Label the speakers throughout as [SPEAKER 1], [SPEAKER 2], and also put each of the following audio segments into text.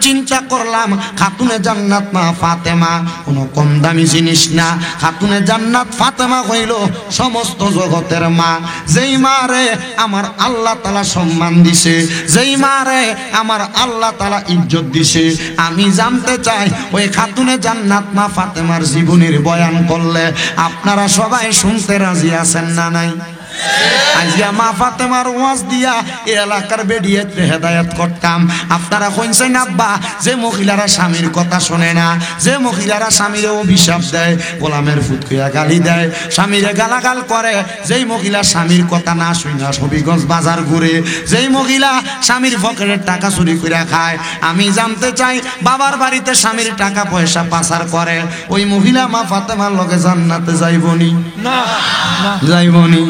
[SPEAKER 1] চিন্তা করলাম খাতুনে জান্নাত মা ফাতেমা কোনো কম দামি জিনিস না। খাতুনে জান্নাত ফাতেমা হইল সমস্ত জগতের মা। যেই মারে আমার আল্লাহ তাআলা সম্মান দিছে, যেই মারে আমার আল্লাহ তাআলা ইজ্জত দিছে, আমি জানতে চাই ওই খাতুনে জান্নাত মা ফাতেমার জীবনের বয়ান করলে আপনারা সবাই শুনতে রাজি আছেন না নাই? আজকে মা ফাতেমার ওয়াজ দিয়া এই এলাকার বেডিয়েতে হেদায়েত করতাম। আপনারা কইছেন আব্বা যে মহিলারা স্বামীর কথা শোনে না, যে মহিলারা স্বামীরে অভিশাপ দেয়, গোলামের ফুটকুয়া গালি দেয়, স্বামীরে গালাগাল করে, যেই মহিলা স্বামীর কথা না শুনা হবিগঞ্জ বাজার ঘুরে, যেই মহিলা স্বামীর পকেটের টাকা চুরি করে খায়, আমি জানতে চাই বাবার বাড়িতে স্বামীর টাকা পয়সা পাচার করে, ওই মহিলা মা ফাতেমার লগে জান্নাতে যাইবনি? না, যাইবনি।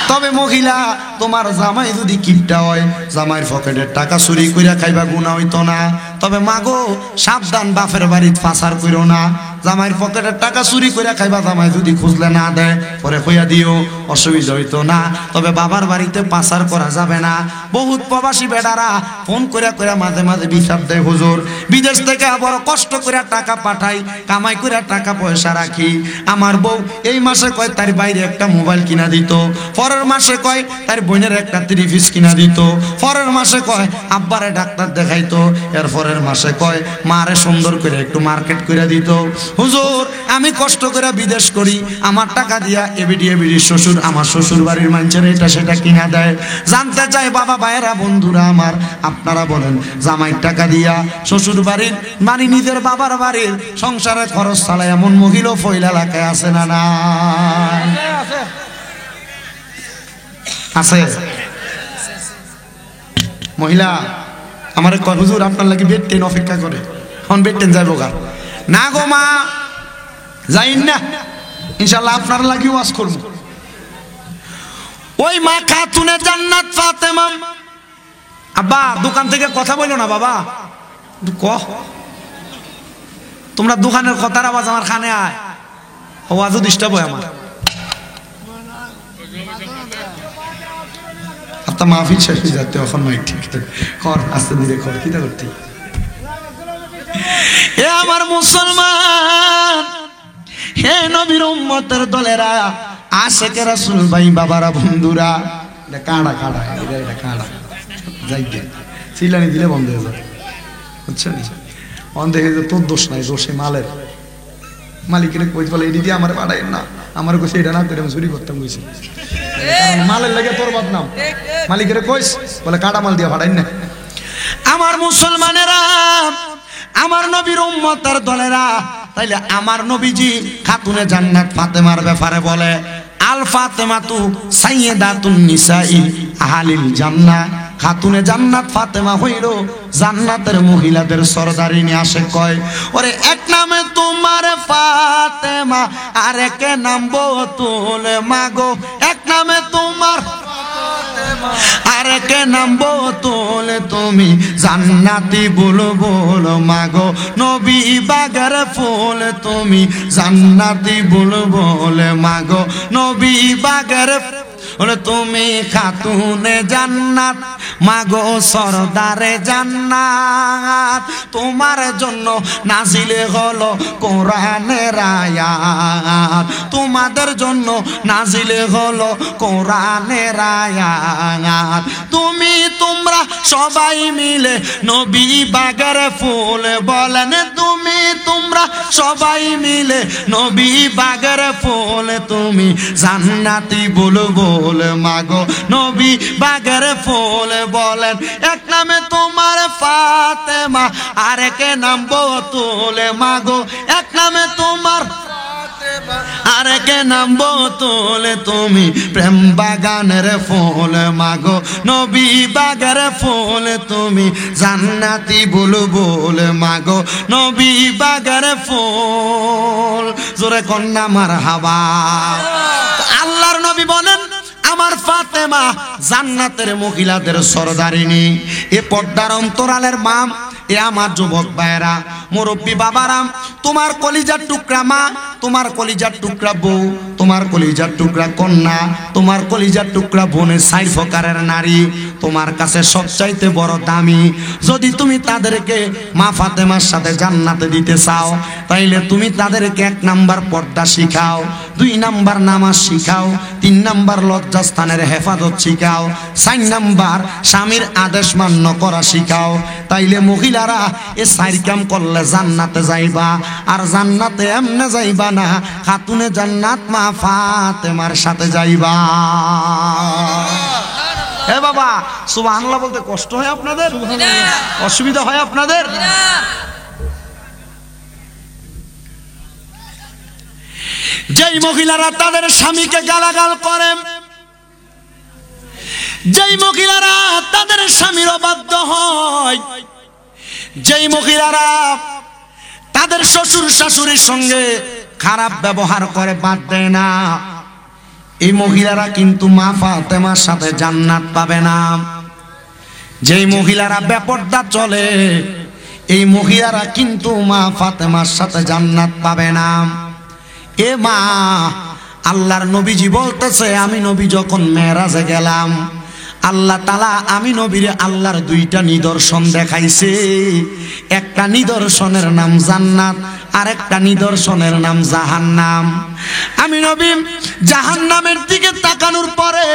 [SPEAKER 1] তবে মহিলা তোমার জামাই যদি কিপটা হয়, জামাইয়ের পকেটের টাকা চুরি কইরা খাইবা গুনাহ হইতো না। তবে মাগো সাবধান, বাপের বাড়িত পাচার কইরো না। জামাইয়ের পকেটের টাকা চুরি কইরা খাইবা, জামাই যদি খুঁজলে না দেয় পরে কইয়া দিও, অসুবিধা হইতো না। তবে বাবার বাড়িতে পাচার করা যাবে না। বহুত প্রবাসী বেডারা ফোন কইরা কইরা মাঝে মাঝে বিচার দেয়, হুজুর বিদেশ থেকে বড় কষ্ট কইরা টাকা পাঠাই, কামাই কইরা টাকা পয়সা রাখি, আমার বউ এই মাসে কয় তার বাইরে একটা মোবাইল কিনা দিত, পরের মাসে কয় তার বোনের একটা 3 পিস কিনা দিত, পরের মাসে কয় আব্বারে ডাক্তার দেখাইতো, এর পরের মাসে কয় মারে সুন্দর করে একটু মার্কেট করে দিত। হুজুর আমি কষ্ট করে বিদেশ করি, আমার টাকা দিয়া এবিডি শ্বশুর আমার শ্বশুর বাড়ির মানুষের এটা সেটা কিনা দেয়। জানতে চাই বাবা ভাইয়েরা বন্ধুরা আমার, আপনারা বলেন জামাইয়ের টাকা দিয়া শ্বশুর বাড়ির মানে নিজের বাবার বাড়ির সংসারে খরচ চালায় এমন মহিলা ফইলা এলাকায় আছে না? না আছে মহিলা আমার কয় হুজুর আপনার লাগি বেড ট্রেন অপেক্ষা করে, এখন বেড ট্রেন যাইব গা না গো মা, যাইন না, ইনশাআল্লাহ আপনার লাগি ওয়াজ করব। ওই মা খাতুনে জান্নাত ফাতেমা। আব্বা দোকান থেকে কথা বলো না বাবা, কহ তোমরা দোকানের কথার আওয়াজ আমার কানে আয়, আওয়াজও ডিস্টার্ব হয় আমার। আপনার মাহফিল শেষ হয়ে যাচ্ছে এখন, নয় ঠিক কর, আস্তে ধীরে কর, কি করতে। এ আমার মুসলমান, হে নবীর উম্মতের দলেরা, আশেকে রাসূল ভাই বাবারা বন্ধুরা, এটা কাঁড়া কাঁড়া, এটা কাঁড়া যাই গে চিল্লানি দিলে বন্ধ হয়ে যাবে, বুঝছেন? বন্ধ হয়ে যাবে, তোর দোষ নাই, দোষে মালের মালিকের কই বলে এটি দিয়ে আমার পাঠাই না, আমার কাছে এটা না করে আমি চুরি করতাম কইছি, মালের লাগে তোর বদনাম, মালিকের কইস বলে কাটা মাল দিয়ে পাঠাই না। আমার মুসলমানেরা, আমার নবীর উম্মতের দলেরা, তাইলে আমার নবীজি খাতুনে জান্নাত ফাতেমার ব্যাপারে বলে আল ফাতেমাতু সাইয়্যিদাতুন নিসাই আহলিল জান্নাহ। খাতুনে জান্নাত ফাতেমা হইল জান্নাতের মহিলাদের সরদারিনী। আসে কয় ওরে এক নামে তোমার ফাতেমা, আর এক নাম বতুল মাগো, এক নামে তোমার আর এক নাম বতুল, তুমি জান্নাতি বুলবুল মাগো, নবী বাগের ফুল, তুমি জান্নাতি বুলবুল মাগো, নবী বাগের বলে তুমি খাতুনে জান্নাত মাগো সরদারে জান্নাত, তোমার জন্য নাজিলে হলো কোরআনের আয়াত, তোমাদের জন্য নাজিলে হলো কোরআনের আয়াত, তুমি তোমরা সবাই মিলে নবী বাগের ফুল বলেন, তুমি তোমরা সবাই মিলে নবী বাগের ফুল, তুমি জান্নাতি বুলবুল মাগো, নবী বাগের ফুল বলেন। এক নামে তোমার ফাতেমা, আর এক নাম বতুল মাগো, এক নামে তোমার আর এক নাম বতুল, তুমি প্রেম বাগানের ফুল মাগো, নবী বাগের ফুল, তুমি জান্নাতি বুলবুল মাগো, নবী বাগের ফুল। জোরে কন্যা মারহাবা। আল্লাহর নবী বলেন আমার ফাতেমা জান্নাতের মহিলাদের সরদারিনী। এ পর্দার অন্তরালের মা, এ আমার যুবক ভাইরা, মুরব্বী বাবারাম, তোমার কলিজার টুকরা মা, তোমার কলিজার টুকরা বউ, তোমার কলিজার টুকরা কন্যা, তোমার কলিজার টুকরা বোনের 4 প্রকারের নারী, তোমার কাছে সবচাইতে বড় দামি। যদি তুমি তাদেরকে মা ফাতেমার সাথে জান্নাতে দিতে চাও, তাইলে তুমি তাদেরকে 1 নাম্বার পর্দা শিখাও, 2 নাম্বার নামাজ শিখাও, 3 নাম্বার লজ্জাস্থানের হেফাজত শিখাও, 4 নাম্বার স্বামীর আদেশ মান্য করা শিখাও। তাইলে মহিলারা এ 4 কাম করলে জান্নাতে যাইবা। আর জান্নাতে এমনে যাইবা না, খাতুনে জান্নাত মা ফাতেমার সাথে যাইবা। এ বাবা, সুবহানাল্লাহ বলতে কষ্ট হয় আপনাদের? অসুবিধা হয় আপনাদের? যেই মহিলারা তাদের স্বামীকে গালাগাল করে, যেই মহিলারা তাদের স্বামীর অবাধ্য হয়, যেই মহিলারা তাদের শ্বশুর শাশুড়ির সঙ্গে খারাপ ব্যবহার করে বাদ দেয় না, এই মহিলারা কিন্তু মা ফাতেমার সাথে জান্নাত পাবে না। যেই মহিলারা বেপরদা চলে, এই মহিলারা কিন্তু মা ফাতেমার সাথে জান্নাত পাবে না। এ মা, আল্লাহর নবীজি বলতেছে, আমি নবী যখন মেরাজে গেলাম, আল্লাহ তাআলা আমি নবীরে আল্লাহর 2টা নিদর্শন দেখাইছে। একটা নিদর্শনের নাম জান্নাত, আর একটা নিদর্শনের নাম জাহান্নাম। আমি নবী জাহান্নামের দিকে তাকানোর পরে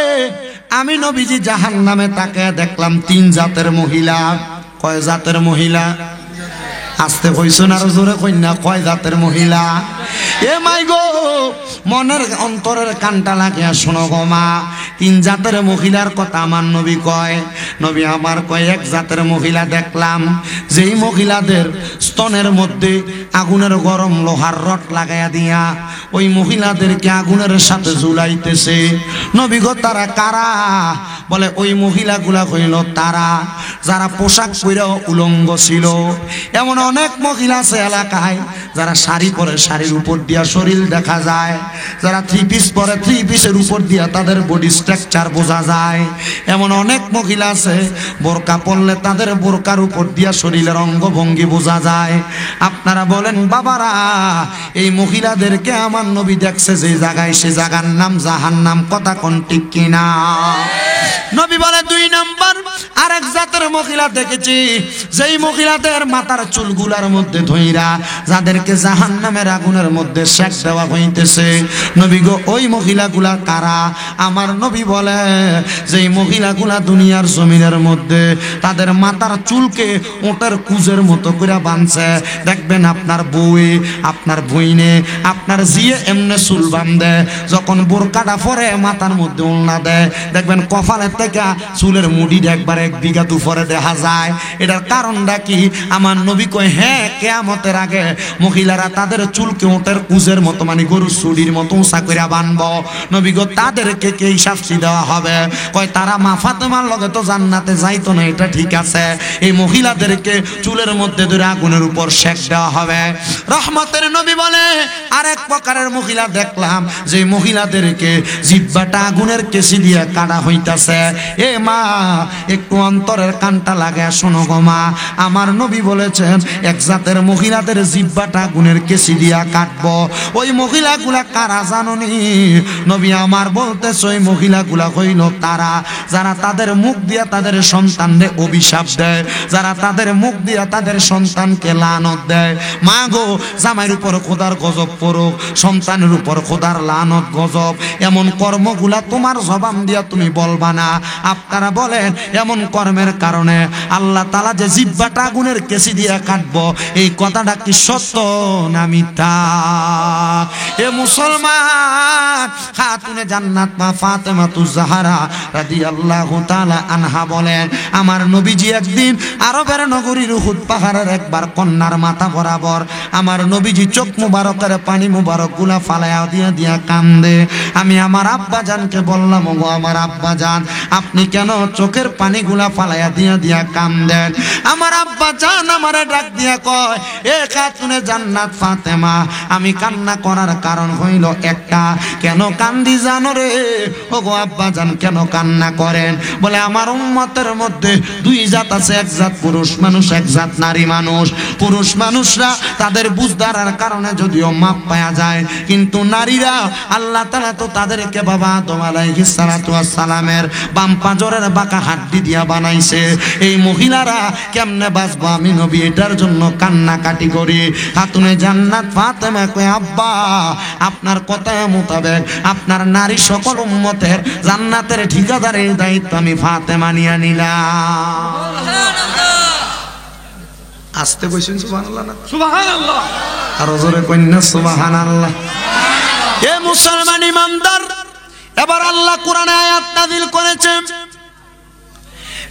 [SPEAKER 1] আমি নবীজি জাহান্নামে তাকায় দেখলাম 3 জাতের মহিলা। কয় জাতের মহিলা? আস্তে কইছেন, আরো জোরে কই না, কয় জাতের মহিলা? এ মাই গো, মনের অন্তরের কানটা লাগিয়া শোনো গো মা। 3 জাতের মহিলার কথা আমার নবী কয়। নবী আমার কয় 1 জাতের মহিলা দেখলাম, যেই মহিলাদের স্তনের মধ্যে আগুনের গরম লোহার রড লাগাইয়া দিয়া ওই মহিলাদেরকে আগুনের সাথে ঝুলাইতেছে। নবী গো, তারা কারা? বলে ওই মহিলাগুলা হইল তারা যারা পোশাক পরে উলঙ্গ ছিল। এমন অনেক মহিলা আছে এলাকায় যারা শাড়ি পরে শাড়ির উপর দিয়া শরীর দেখা যায়, যারা 3 পিস পরে 3 পিসের উপর দিয়া তাদের বডি স্ট্রাকচার বোঝা যায়। এমন অনেক মহিলা আছে বোরকা পরলে তাদের বোরকার উপর দিয়া শরীরের অঙ্গভঙ্গি বোঝা যায়। আপনারা বলেন বাবারা, এই মহিলাদেরকে আমার নবী দেখছে যে জায়গায়, সে জায়গার নাম জাহান্নাম। কথা কোন ঠিক কিনা? নবী বলে 2 নাম্বার আরেক জাতের মহিলা দেখেছি, যেই মহিলাদের মাথার চুলগুলার মধ্যে ধইরা যাদেরকে জাহান্নামের আগুনের মধ্যে সেক দেওয়া হইতেছে। নবী গো, ওই মহিলাগুলা কারা? আমার নবী বলে, যেই মহিলাগুলা দুনিয়ার জমিনের মধ্যে তাদের মাথার চুলকে ওটার কুজের মতো করে বাঁধছে। দেখবেন আপনার বউয়ে, আপনার বইনে, আপনার জিয়ে এমনে চুল বাঁধে, যখন বোরকাটা পরে মাথার মধ্যে ওড়না দেয়, দেখবেন কপালের থেকে চুলের মুড়ি একবার 1 বিঘা দুপুরে দেখা যায়। এটার কারণটা কি? আমার নবী কয়, হ্যাঁ, কিয়ামতের আগে মহিলারা তাদের চুলকে ওটের কুজের মতো, মানে গরুর চুড়ির মতো উঁচা করে বানবো। নবী গো, তাদেরকে কি শাস্তি দেওয়া হবে? কয়, তারা মা ফাতেমার লগে তো জান্নাতে যাইতো না, এটা ঠিক আছে, এই মহিলাদেরকে চুলের মধ্যে ধরে আগুনের উপর সেক দেওয়া হবে। রহমতের নবী বলে, আরেক প্রকারের মহিলা দেখলাম, যে মহিলাদেরকে জিহ্বাটা আগুনের কেসি দিয়ে কাটা হইতাছে। এ মা, একটু অন্তরের কানটা লাগায় শোনো গো মা। আমার নবী বলেছেন 1 জাতের মহিলাদের জিহ্বাটা আগুনের কেসি দিয়া কাটবো। ওই মহিলাগুলা কারা জানোনি? নবী আমার বলতেছে, ওই মহিলাগুলা হইল তারা যারা তাদের মুখ দিয়া তাদের সন্তানদের অভিশাপ দেয়, যারা তাদের মুখ দিয়া তাদের সন্তানকে লানত দেয়। মা গো, জামাইয়ের উপর খোদার গজব পড়ুক, সন্তানের উপর খোদার লানত গজব, এমন কর্মগুলা তোমার জবান দিয়া তুমি বলবা না। আপনারা বলেন, এমন কর্মের কারণে আল্লাহ তাআলা যে জিহ্বাটা আগুনের কেসি দিয়ে কাটবো, এই কথাটা কি সত্য না মিথ্যা? এ মুসলমান, খাতুনে জান্নাত মা ফাতেমাতুজ জাহরা রাদিয়াল্লাহু তাআলা আনহা বলেন, আমার নবীজি একদিন আরবের নগরীর উহুদ পাহাড়ের একবার কন্যার মাথা বরাবর আমার নবীজি চোখ মুবারকের পানি মুবারক গুলা ফালায়া দিয়া দিয়া কান্দে। আমি আমার আব্বা জানকে বললাম, ওগো আমার আব্বা জান, আপনি কেন চোখের পানিগুলা ফালায়া দিয়া দিয়া কান্দেন? আমার আব্বা জান আমারে ডাক দিয়া কয়, এ খাতুনে জান্নাত জান্নাত ফাতেমা, আমি কান্না করার কারণ হইল একটা। কেন কান্দি জানো রে? ওগো আব্বা জান কেন কান্না করেন? বলে আমার উম্মতের মধ্যে দুই জাত আছে, এক জাত পুরুষ মানুষ, এক জাত নারী মানুষ। পুরুষ মানুষরা তাদের বুঝদারার কারণে যদিও মাপ পাওয়া যায়, কিন্তু নারীরা আল্লাহ তাআলা তো তাদেরকে বাবা আদম আলাইহিস সালাতু ওয়াস সালামের বাম পাঁজরের বাঁকা হাড্ডি দিয়া বানাইছে। এই মহিলারা কেমনে বাঁচবো আমি নবী এটার জন্য কান্নাকাটি করি। খাতুনে জান্নাত ফাতেমা কয় আব্বা আপনার কথা মোতাবেক আপনার নারী সকল উম্মতের জান্নাতের ঠিকাদারের দায়িত্ব আমি ফাতেমা নিয়ে নিলাম। আস্তে কইছেন সুবহানাল্লাহ না?
[SPEAKER 2] সুবহানাল্লাহ।
[SPEAKER 1] আর জোরে কইনা সুবহানাল্লাহ। এ মুসলমান ইমানদার, এবার আল্লাহ কোরআনে আয়াত নাযিল করেছেন,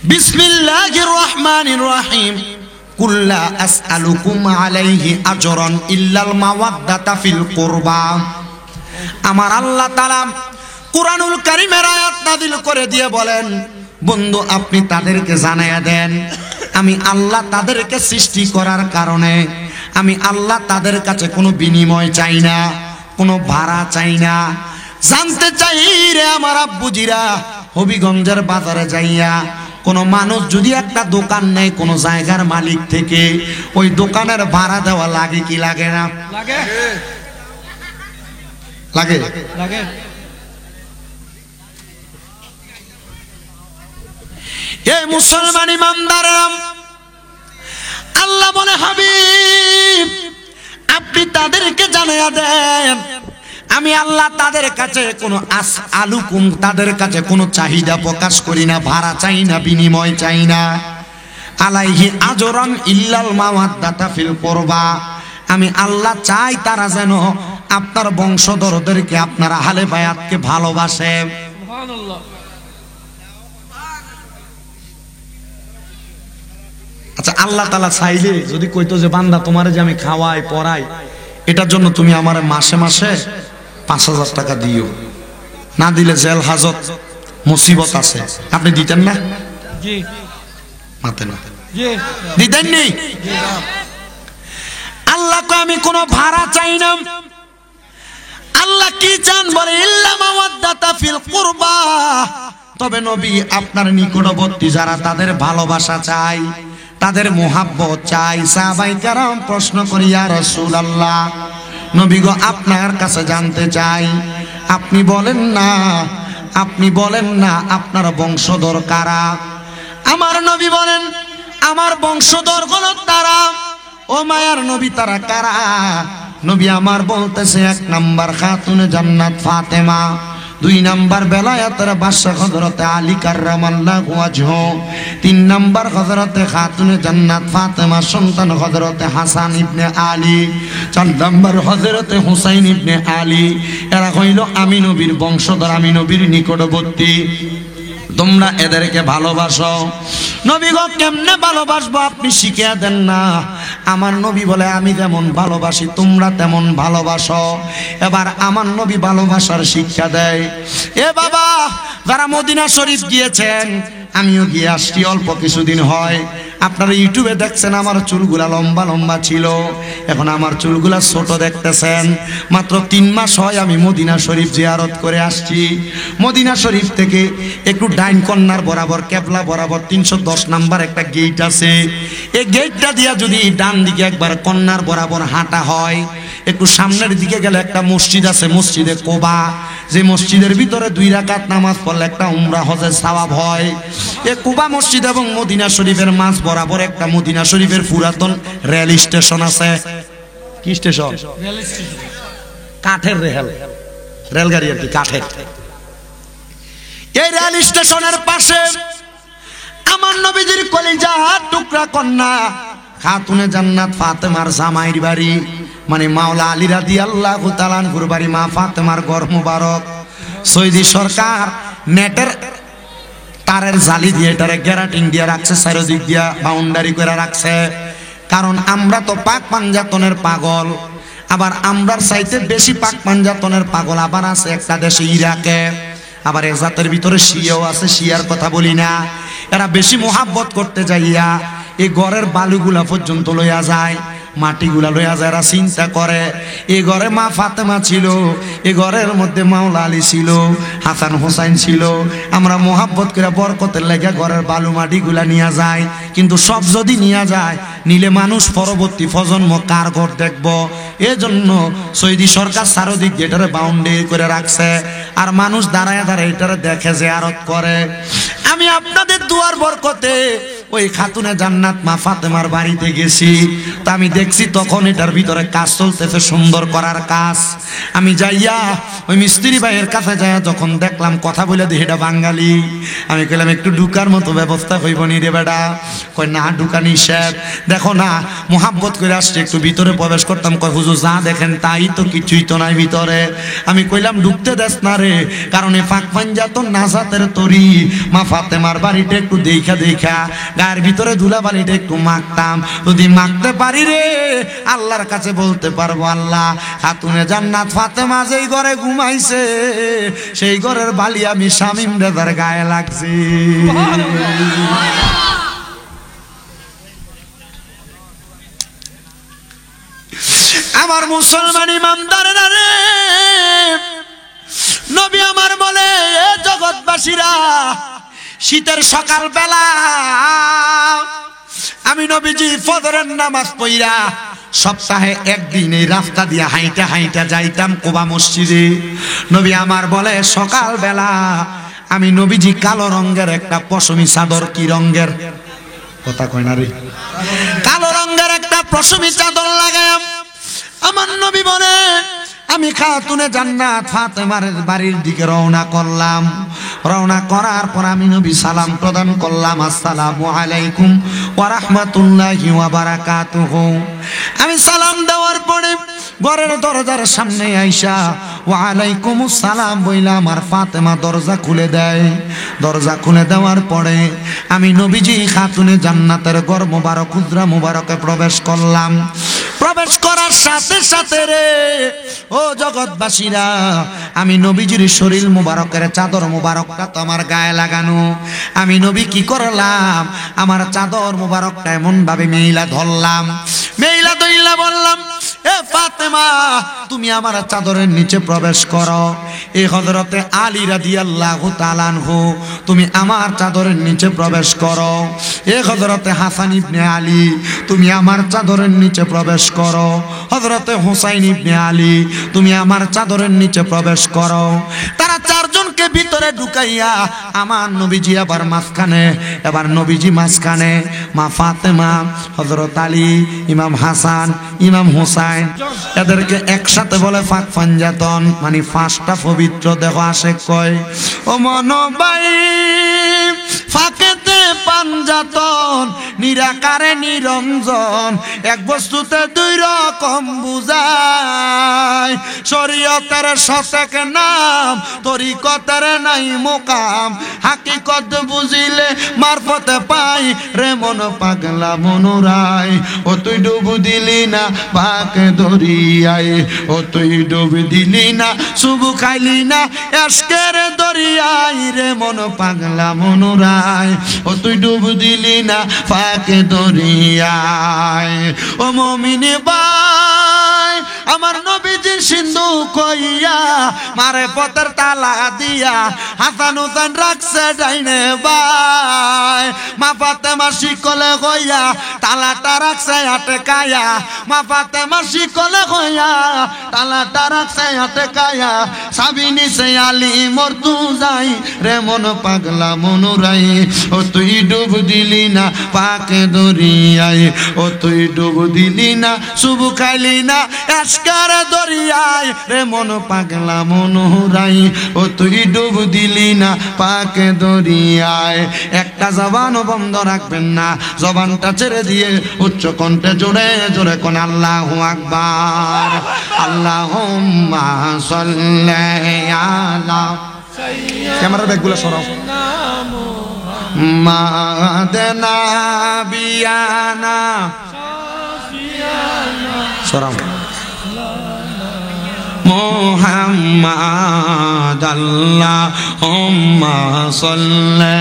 [SPEAKER 1] বিসমিল্লাহির রহমানির রহিম, কুল্লা আসআলুকুম আলাইহি আজরান ইল্লাল মাওয়াদ্দাতা ফিল কুরবা। আমার আল্লাহ তাআলা কুরআনুল কারীমের আয়াত নাযিল করে দিয়ে বলেন, বন্ধু আপনি তাদেরকে জানায়া দেন আমি আল্লাহ তাদেরকে সৃষ্টি করার কারণে আমি আল্লাহ তাদের কাছে কোনো বিনিময় চাই না, কোনো ভাড়া চাই না। জানতে চাই রে আমার আব্বুজিরা, হবিগঞ্জের বাজারে যাইয়া কোন মানুষ যদি একটা দোকান নেয় কোন জায়গার মালিক থেকে, ওই দোকানের ভাড়া দেওয়া লাগে কি লাগে না?
[SPEAKER 2] লাগে
[SPEAKER 1] লাগে
[SPEAKER 2] লাগে।
[SPEAKER 1] এই মুসলমান ইমানদাররা, আল্লাহ বলে হাবিব আপনি তাদেরকে জানাইয়া দেন আমি আল্লাহ তাদের কাছে কোনো আসআলুকুম তাদের কাছে কোনো চাহিদা প্রকাশ করি না, ভাড়া চাই না, বিনিময় চাই না। আলাইহি আজরান ইল্লাল মাওয়াদ্দাতা ফিল কুরবা, আমি আল্লাহ চাই তারা যেন আপনার বংশধরদেরকে আপনার আহলে বায়াতকে ভালোবাসে।
[SPEAKER 2] সুবহানাল্লাহ।
[SPEAKER 1] আচ্ছা আল্লাহ তাআলা চাইলে যদি কইতো যে বান্দা তোমারে যে আমি খাওয়াই পড়াই এটার জন্য তুমি আমার মাসে মাসে ৫,০০০ টাকা দিও, না দিলে জেল হাজত মুসিবত আছে, আপনি দিতেন না?
[SPEAKER 2] জি
[SPEAKER 1] মাতে না
[SPEAKER 2] জি
[SPEAKER 1] দিতেন নি? আল্লাহ কয় আমি কোনো ভাড়া চাই না। আল্লাহ কি চান বলে ইল্লা মাওয়াদ্দাতা ফিল কুরবা, তবে নবী আপনার নিকটবর্তী যারা তাদের ভালোবাসা চাই, তাদের মোহাব্বত চাই। সাহাবায়ে কেরাম প্রশ্ন করি ইয়া রাসূলুল্লাহ, নবী গো আপনার কাছে জানতে চাই আপনি বলেন না, আপনি বলেন না আপনার বংশধর কারা? আমার নবী বলেন আমার বংশধর হলো তারা। ও মায়ার নবী তারা কারা? নবী আমার বলতেছে ১ নাম্বার খাতুনে জান্নাত ফাতেমা, ২ নাম্বার বেলায়েতের বাদশা হযরতে আলী কাররামাল্লাহু ওয়াজহু, ৩ নাম্বার হযরতে খাতুনে জান্নাত ফাতেমা সন্তান হযরতে হাসান ইবনে আলী, ৪ নাম্বার হযরতে হুসাইন ইবনে আলী। এরা হইল আমি নবীর বংশধর, আমি নবীর নিকটবর্তী। তোমরা এদেরকে ভালোবাসো। নবী গো কেমনে ভালোবাসবো আপনি শিখিয়ে দেন না। আমার নবী বলে আমি যেমন ভালোবাসি তোমরা তেমন ভালোবাসো। এবার আমার নবী ভালোবাসার শিক্ষা দেয়। এ বাবা যারা মদিনা শরীফ গিয়েছেন, আমিও গিয়ে আসছি অল্প কিছুদিন হয়। আপনারা ইউটিউবে দেখছেন আমার চুলগুলা লম্বা লম্বা ছিল, এখন আমার চুলগুলা ছোট দেখতেছেন। মাত্র ৩ মাস হয় আমি মদিনা শরীফ জিয়ারত করে আসছি। মদিনা শরীফ থেকে একটু ডাইন কর্নার বরাবর কেবলা বরাবর ৩১০ নাম্বার একটা গেট আছে। এই গেটটা দিয়া যদি ডান দিকে একবার কর্নার বরাবর হাঁটা হয়, একটু সামনের দিকে গেলে একটা মসজিদ আছে, মসজিদে কোবা, যে মসজিদের ভিতরে 2 রাকাত নামাজ পড়লে একটা উমরা হজের সওয়াব হয়। এই কোবা মসজিদ এবং মদিনা শরীফের মাঝ বরাবর একটা মদিনা শরীফের পুরাতন রেল স্টেশন আছে। কি স্টেশন?
[SPEAKER 2] Rail station.
[SPEAKER 1] কাঠের রেলগাড়ি আর কি, কাঠের। এই রেল স্টেশনের পাশে আমার নবীজির কলিজা টুকরা কন্যা খাতুনে জান্নাত ফাতেমার জামাইর বাড়ি, মানে মাওলা আলী রাদিয়াল্লাহু তাআলা আনহুর বাড়ি, মা ফাতেমার ঘর মুবারক। সৌদি সরকার নেটের তারের জালি দিয়ে এটারে গ্যারাটিং দিয়ে রাখছে, চারিদিক দিয়া বাউন্ডারি করে রাখছে। কারণ আমরা তো পাক পাঞ্জাতনের পাগল, আবার আমরার চাইতে বেশি পাক পাঞ্জাতনের পাগল আবার আছে একটা দেশে ইরাকে। আবার এই জাতের ভিতরে শিয়াও আছে, শিয়ার কথা বলি না। এরা বেশি মোহাব্বত করতে যাইয়া এই গড়ের বালুগুলা পর্যন্ত লইয়া যায়। মাটিগুলা লইয়া যারা চিন্তা করে এই ঘরে মা ফাতেমা ছিল, এই ঘরের মধ্যে মাওলা আলী ছিল, হাসান হোসাইন ছিল। আমরা মোহাব্বত করে বরকতের লেগে ঘরের বালু মাটিগুলা নিয়ে যায়, কিন্তু সব যদি নিয়ে যায় নিলে মানুষ পরবর্তী প্রজন্ম কার ঘর দেখব? এজন্য সৌদি সরকার চারদিক এটারে বাউন্ডারি করে রাখছে, আর মানুষ দাঁড়ায় দাঁড়ায় এটারে দেখে যে আরত করে। আমি আপনাদের দুয়ার বরকতে ওই খাতুনে জান্নাত মা ফাতেমার বাড়িতে গেছি, তা আমি দেখছি তখন এটার ভিতরে কাজ চলতেছে, সুন্দর করার কাজ। আমি যাইয়া ওই মিস্ত্রি ভাইয়ের কাছে যাইয়া যখন দেখলাম, কথা বলে দেখি এটা বাঙালি, আমি কইলাম একটু ঢুকার মতো ব্যবস্থা হইব নি রে বেটা? কই না, ঢুকা নিষেধ। দেখো না, মোহাব্বত করে আসছে, একটু ভিতরে প্রবেশ করতাম। কয় হুজুর যা দেখেন তাই তো, কিছুই তো নাই ভিতরে। আমি কইলাম ঢুকতে দেস না রে, কারণ এ ফাঁক পাঞ্জা তো নাজাতের তরি। মা ফাতেমার বাড়িটা একটু দেখা দেখা, গায়ের ভিতরে ধুলাবালিটা একটু মাখতাম, যদি মাখতে পারি রে আল্লাহর কাছে বলতে পারবো, আল্লাহ খাতুনে জান্নাত ফাতেমা যেই ঘরে ঘুমাইছে সেই ঘরের বালি আমি শামীম রেজার গায়ে লাগছে। আমার মুসলমান ইমানদারেরা রে, নবী আমার বলে, এ জগৎবাসীরা, শীতের সকাল বেলা আমি নবীজি ফজরের নামাজ পড়া সপ্তাহে একদিন এই রাস্তা দিয়ে হাইটা হাইটা যাইতাম কুবা মসজিদে। নবী আমার বলে, সকাল বেলা আমি নবীজি কালো রঙের একটা পশমি চাদর, কি রঙের কথা কয় না রে, কালো রঙের একটা পশমি চাদর লাগাম। আমার নবী বলে, আমি খাতুনে জান্নাত ফাতেমার বাড়ির দিকে রওনা করলাম। রওনা করার পর আমি নবী সালাম প্রদান করলাম, আসসালামু আলাইকুম ওয়া রাহমাতুল্লাহি ওয়া বারাকাতুহু। আমি সালাম দেওয়ার পরে ঘরের দরজার সামনে আইসা ওয়া আলাইকুমুস সালাম বইলা আমার ফাতেমা দরজা খুলে দেয়। দরজা খুলে দেওয়ার পরে আমি নবীজি খাতুনে জান্নাতের ঘর মোবারক, হুজরা মোবারকে প্রবেশ করলাম। প্রবেশ করার সাথে সাথে রে ও জগৎবাসীরা, আমি নবীজির শরীর মুবারকের চাদর মুবারকটা তো আমার গায়ে লাগানো। আমি নবী কি করলাম, আমার চাদর মুবারকটা এমন ভাবে মেইলা ধরলাম, মেইলা ধইলা বললাম, এ ফাতেমা তুমি আমার চাদরের নিচে প্রবেশ করো। এই হযরতে আলী রাদিয়াল্লাহু তাআলা আনহু, তুমি আমার চাদরের নিচে প্রবেশ করো। এ হযরতে হাসান ইবনে আলী, তুমি আমার চাদরের নিচে প্রবেশ করো। হযরতে হুসাইন ইবনে আলী, তুমি আমার চাদরের নিচে প্রবেশ করো। তারা চারজনকে ভিতরে ঢুকাইয়া আমার নবীজি আবার মাঝখানে, এবার নবীজি মাঝখানে, মা ফাতেমা, হযরত আলী, ইমাম হাসান, ইমাম হুসাইন, এদেরকে একসাথে বলে ফাঁক পাঞ্জাতন, মানে ফাঁসটা পবিত্র দেহ আসে কয়, ও মনোবাই ফাঁকেতে পাঞ্জাতন, নিরাকারে নিরঞ্জন, এক বস্তুতে দুই রকম বুঝায়। শরীয়তের সতেক নাম, তরিকতের নাই মোকাম, হাকিকত বুঝিলে মারফতে পাই রে মন পাগলা মনোরায়। ও তুই ডুব দিলি না পাক দরিয়ায়, ও তুই ডুব দিলি না শুভু খাইলি না এশকের দরিয়ায় রে মন পাগলা মনোরায়। ও তুই ডুব দিলি না পাক দরিয়ায়। ও মুমিন ভাই, আমার নবীজির সিন্ধু কইয়া মারে পথের তালা দিয়া হাসান হুসাইন রাখছে ডাইনে ভাই। মা ফাতেমা শিকলে কইয়া তালাটা রাখছে হাতে কায়া, মা ফাতেমা শিকলে কইয়া তালাটা রাখছে হাতে কায়া। সাবি নিছে আলী মরতু যাই রে মন পাগলা মনোরাই। ও তুই ডুব দিলি না পাকে দরিয়ায়, ও তুই ডুব দিলি না শুভু খাইলি না এশকার দরিয়ায় রে মন পাগলা মনোরাই। ও তুই ডুব দিলি না পাকে দরিয়ায়। একটা জবানও বন্ধ রাখবেন না, জবানটা ছেড়ে দিয়ে উচ্চ কণ্ঠে জোরে জোরে কোন আল্লাহু আকবার। আল্লাহুম্মা সাল্লি আলা, ক্যামেরার ব্যাগগুলো সরাও, মাদেনা বিয়ানা সরাও, মুহাম্মাদ আল্লাহুম্মা সাল্লি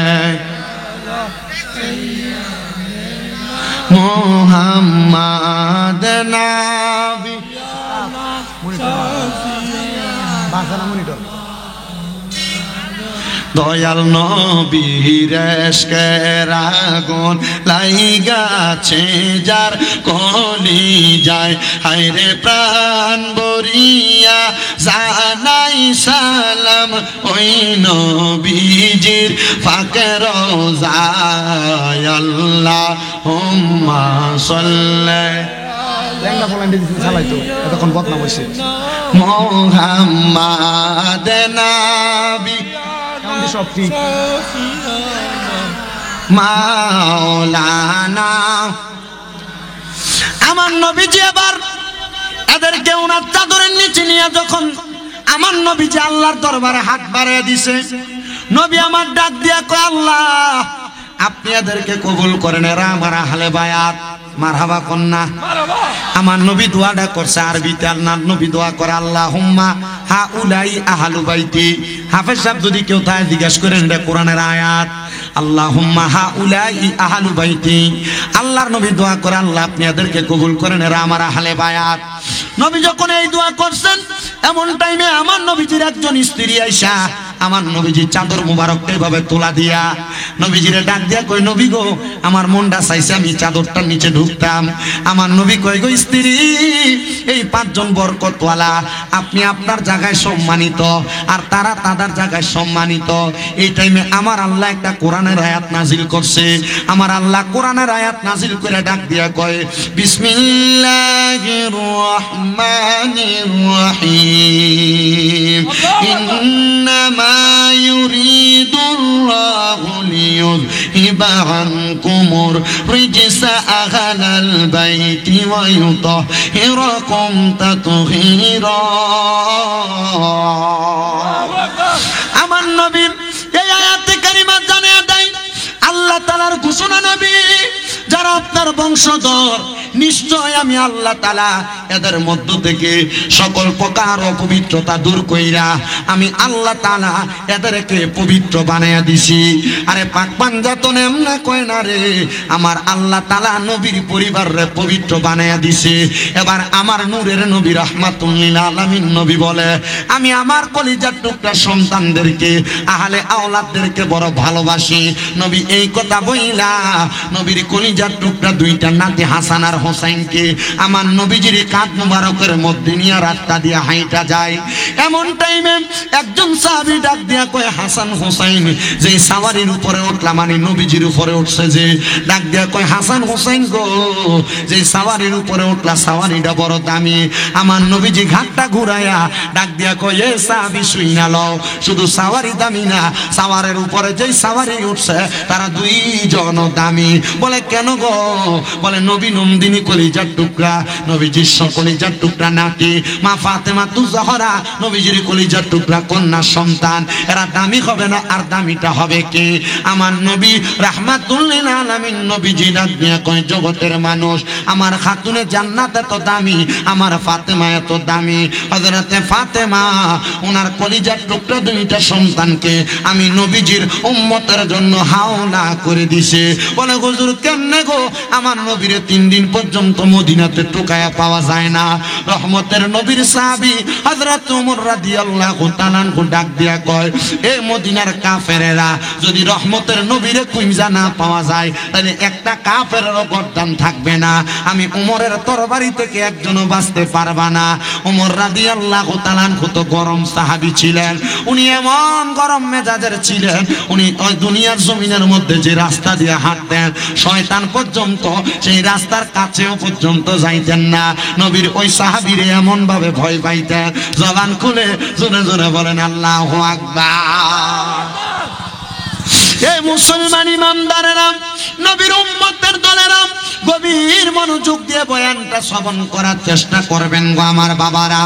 [SPEAKER 1] মুহাম্মাদ নাবি দয়াল নবীর এশকের আগুন লাইগাছে যার কলি যায় হায়রে প্রাণ বরিয়া জানাই সালাম ওই নবীজির পাকে রওজায় আল্লাহুম্মা সাল্লি
[SPEAKER 3] লেঙ্গা বলেন দিদি চালাইতো এতক্ষণ বদনাম হইছে
[SPEAKER 1] মুহাম্মাদ নবী
[SPEAKER 3] সব ঠিক
[SPEAKER 1] মাওলানা আমার নবীজি এবার এদেরকে ওনার চাদরের নিচে নিয়ে যখন আমার নবীজি আল্লাহর দরবারে হাত বাড়িয়ে দিছে নবী আমার ডাক দিয়া কয় আল্লাহ আপনি এদেরকে কবুল করেন এরা আমার আহলে বায়াত মারহাবা কন্যা আমার নবী দোয়াটা করছে আরবিতে আল্লাহ নবী দোয়া করে আল্লাহুম্মা হাউলাই আহলু বাইতি হাফেজ সাহেব যদি কেউ তাই জিজ্ঞাসা করেন এটা কোরআনের আয়াত আল্লাহুম্মা হাউলাই আহলু বাইতি আল্লাহর নবী দোয়া করে আল্লাহ আপনি এদেরকে কবুল করেন এরা আমার আহলে বায়াত নবী যখন এই দোয়া করছেন এমন টাইমে আমার নবীজির একজন স্ত্রী আইসা আমার নবীজি চাদর মুবারক এইভাবে তোলা দিয়া নবীজিরে ডাক দিয়া কই নবী গো আমার মনটা চাইছে আমি চাদরটার নিচে ঢুকতাম আমার নবী কই গো স্ত্রী এই পাঁচজন বরকতওয়ালা আপনি আপনার জায়গায় সম্মানিত আর তারা তাদের জায়গায় সম্মানিত এই টাইমে আমার আল্লাহ একটা কোরআনের আয়াত নাজিল করছে আমার আল্লাহ কোরআনের আয়াত নাজিল করে ডাক দিয়া কয় বিসমিল্লাহির রহমানির রহিম ইন্নামা يريد الله ليذهب عنكم الرجس أهل البيت ويطهركم تطهيرا আমার নবী এই আয়াতে কারিমা জানিয়ে দেয় আল্লাহ তাআলার ঘোষণা নবী যারা আপনার বংশধর নিশ্চয় আমি আল্লাহ তাআলা এদের মধ্য থেকে সকল প্রকার অপবিত্রতা দূর কইরা আমি আল্লাহ তাআলা এদেরকে পবিত্র বানায়া দিছি আরে পাক পাঞ্জাতন এমনা কয় না রে আমার আল্লাহ তাআলা নবীর পরিবাররে পবিত্র বানায়া দিছে এবার আমার নূরের নবী রাহমাতুল লিল আলামিন নবী বলে আমি আমার কলিজার টুকরা সন্তানদেরকে আহলে আওলাদদেরকে বড় ভালোবাসি নবী এই কথা বইলা নবীর কলিজার টুকরা দুইটা নাতি হাসান আর হোসেনকে আমার নবীজির কাঁধ মুবারকের মধ্যে নিয়ে রাস্তা দিয়ে হাইটা যায় এমন টাইমে একজন সাহাবী ডাক দিয়া কয় হাসান হোসেন যে সাওয়ারির উপরে উঠলা মানে নবীজির উপরে উঠছে যে ডাক দিয়া কয় হাসান হোসেন গো যে সাওয়ারির উপরে উঠলা সাওয়ারিটা বড় দামি আমার নবীজি ঘাটটা ঘুরাইয়া ডাক দিয়া কয় এ সাহাবী শুইনা লও শুধু সাওয়ারি দামি না সাওয়ারের উপরে যেই সাওয়ারি উঠছে তারা দুইজন দামি বলে কেন গো বলে নবী নন্দিনী কলিজার টুকরা নবীজির কলিজার টুকরা নাতি মা ফাতেমা তু জহরা নবীজির কলিজার টুকরা কন্যা সন্তান এরা দামি হবে না আর দামিটা হবে কে আমার নবী রাহমাতুল লিল আলামিন নবীজি ডাক দিয়া কয় জগতের মানুষ আমার খাতুনে জান্নাত এত দামি আমার ফাতেমা এত দামি হযরতে ফাতেমা ওনার কলিজার টুকরা দুইটা সন্তানকে আমি নবীজির উম্মতের জন্য হাওলা করে দিছে বলে হুজুর কেমনে গো আমার নবীরে 3 দিন পর্যন্ত মদিনাতে টুকায়া পাওয়া যায় না রহমতের নবীর সাহাবী হযরত ওমর রাদিয়াল্লাহু তাআলা ডাক দিয়া কয় এই মদিনার কাফেরেরা যদি রহমতের নবীরে খুঁজা না পাওয়া যায় তাহলে একটা কাফেরেরও গর্দান থাকবে না আমি ওমরের তরবারি থেকে একজনও বাঁচতে পারবা না ওমর রাদিয়াল্লাহু তাআলা কত গরম সাহাবী ছিলেন উনি এমন গরম মেজাজের ছিলেন উনি ওই দুনিয়ার জমিনের মধ্যে যে রাস্তা দিয়ে হাঁটতেন শয়তান পর্যন্ত সেই রাস্তার কাছেও পর্যন্ত যাইতেন না নবীর ওই সাহাবীরে এমন ভাবে ভয় পাইতেন জবান খুলে জোরে জোরে বলেন আল্লাহু আকবার এই মুসলমান ইমানদারেরা নবীর উম্মতের দলেরা গভীর মনোযোগ দিয়ে বয়ানটা শ্রবণ করার চেষ্টা করবেন গো আমার বাবারা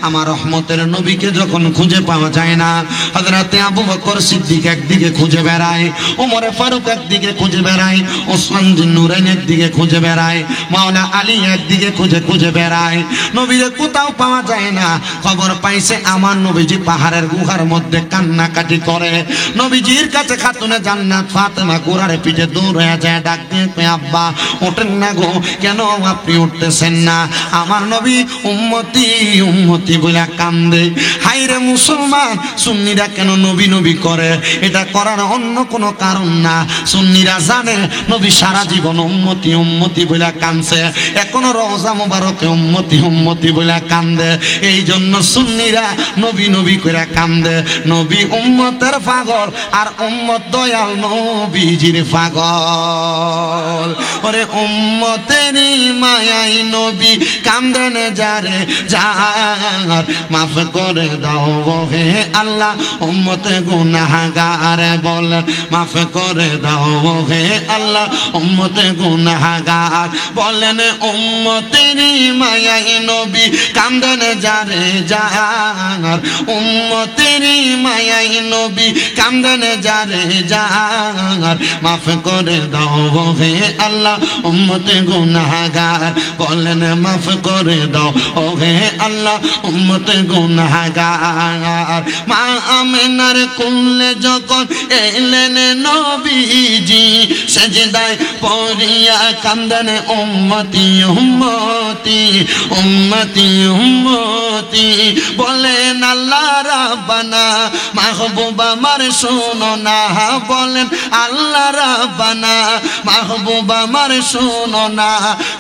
[SPEAKER 1] আমার রহমতের নবীকে যখন খুঁজে পাওয়া যায় না হযরতে আবু বকর সিদ্দিক একদিকে খুঁজে বেড়ায় ওমর ফারুক একদিকে খুঁজে বেড়ায় ওসমান বিন নুরাইন একদিকে খুঁজে বেড়ায় মাওলানা আলী একদিকে খুঁজে বেড়ায় নবীরে কোথাও পাওয়া যায় না খবর পাইছে আমার নবীজি পাহাড়ের গুহার মধ্যে কান্নাকাটি করে নবীজির কাছে খাতুনে জান্নাত। ফাতেমা গোরার পিঠে দৌড়ে যায়, ডাক দিয়ে কয় আব্বা ওঠেন না গো, কেন আপনি উঠতেছেন না? আমার নবী উম্মতি উম্মতি বলে কান্দে। হাইরে মুসলমান, সুন্নিরা কেন নবী নবী করে? এটা করার অন্য কোনো কারণ না। সুন্নিরা জানে নবী সারা জীবন উম্মতি উম্মতি বলে কান্দছে, এখনো রওজা মুবারকে উম্মতি উম্মতি বলে কান্দে। এই জন্য সুন্নিরা নবী নবী করে কান্দে। নবী উম্মতের পাগল আর উম্মত দয়াল নবীজির পাগল। ওরে উম্মতেরই মায়াই নবী কান্দেন যারে যার, মাফ করে দাও হে আল্লাহ উম্মতে গুনাহগার। বলেন মাফ করে দাও হে আল্লাহ উম্মতে গুনাহগার। বলেন উম্মতেরই মায়াই নবী কান্দেন যারে যার, উম্মতেরই মায়াই নবী কান্দেন যারে যার, মাফ করে দাও হে আল্লাহ উম্মতে গুনাহগার। বলেন মাফ করে দাও ও হে আল্লাহ উম্মতে গুনাহগার। মা আমেনার কোলে যখন এলেন নবীজি, সেজদায় পড়িয়া কান্দেন উম্মতি উম্মতি উম্মতি উম্মতি। বলেন আল্লাহ রাব্বানা মাহবুব আমার শোনো না, বলেন আল্লাহ রাব্বানা মাহবুব আমার শোনো না,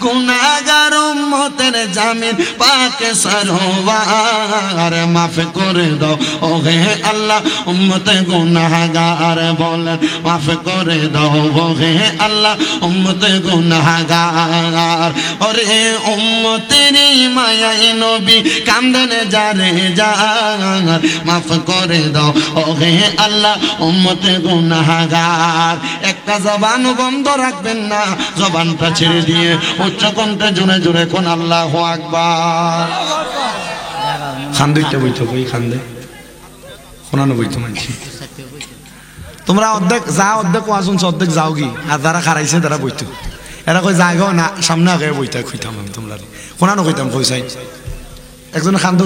[SPEAKER 1] গুনাহগার উম্মতের জামিন পাকে সরওয়ার, মাফ করে দাও ও হে আল্লাহ উম্মতে গুনাহগার। বলেন মাফ করে দাও ও হে আল্লাহ উম্মতে গুনাহগার। ওরে উম্মতেরই মায়াই নবী কান্দেন যারে যার, মাফ করে দাও ও হে আল্লাহ উম্মতে গুনাহগার। একটা জবান বন্ধ রাখবেন না, জবানটা ছেড়ে দিয়ে উচ্চ কণ্ঠে জোরে জোরে কোন আল্লাহু আকবার। খান্দইতে বইতো কই খান্দে কোনানো বইতো মানছি। তোমরা অর্ধেক যা অর্ধেক আসুন অর্ধেক যাও কি, আর যারা খারাইছে তারা বইতো। এরা কই যাই গো না, সামনে আগে বইতা কইতাম আমি তোমরা কোনানো কইতাম কই চাই একজন খান্দ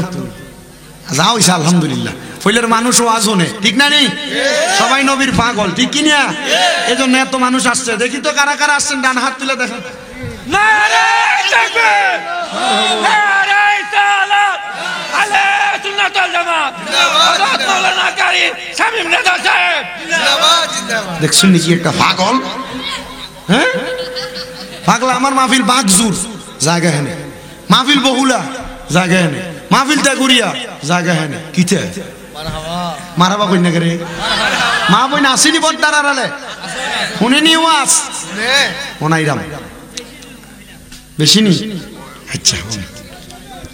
[SPEAKER 1] যাও ইসা আলহামদুলিল্লাহ। ফইলের মানুষ ওয়াজ শুনে, ঠিক না নেই? সবাই নবীর পাগল, ঠিক কি না? এই জন্য এত মানুষ আসছে। দেখি তো কারা কারা আসছেন, ডান হাত তুলে দেখেন।
[SPEAKER 2] নারে তাকবীর, নারে সালাত আলা সুন্নাতুল জামাত, হযরত মাওলানা কারি শামীম রেজা সাহেব জিন্দাবাদ জিন্দাবাদ।
[SPEAKER 1] দেখছেন নাকি একটা পাগল? হ্যাঁ পাগলা। আমার মাহফিল বাগজুর জায়গা হেনে, মাহফিল বহুলা জায়গা হেনে, মাহফিল তাগুরিয়া জায়গা হেনে। কিতে মারাবা কই না করে মা বই না আসেনি বড়দার আড়ালে শুনে নি ওয়াজ ওনাইরাম বেশি নি। আচ্ছা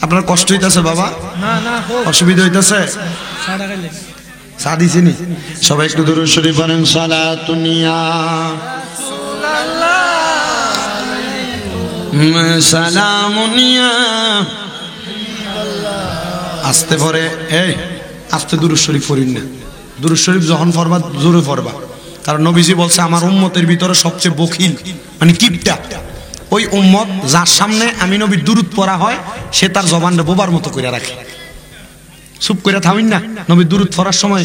[SPEAKER 1] আপনার কষ্ট হইতাছে বাবা?
[SPEAKER 2] না না,
[SPEAKER 1] অসুবিধা হইতাছে?
[SPEAKER 2] সাদা গাইলে
[SPEAKER 1] চা দিছি নি? সবাই একটু দুরূদ শরীফ পড়েন। সালাতুন ইয়া সালামুন ইয়া। আস্তে পরে এই আস্তে দুরূদ শরীফ পড়িন না। দুরূদ শরীফ যখন পড়বা জোরে পড়বা, কারণ নবীজি বলছে আমার উম্মতের ভিতরে সবচেয়ে বখিল মানে কিপটা ওই উম্মত যার সামনে আমি নবীর দুরূদ পড়া হয় সে তার জবানটা বোবার মতো করে রাখে। চুপ করে থামিন না, নবীর দুরূদ পড়ার সময়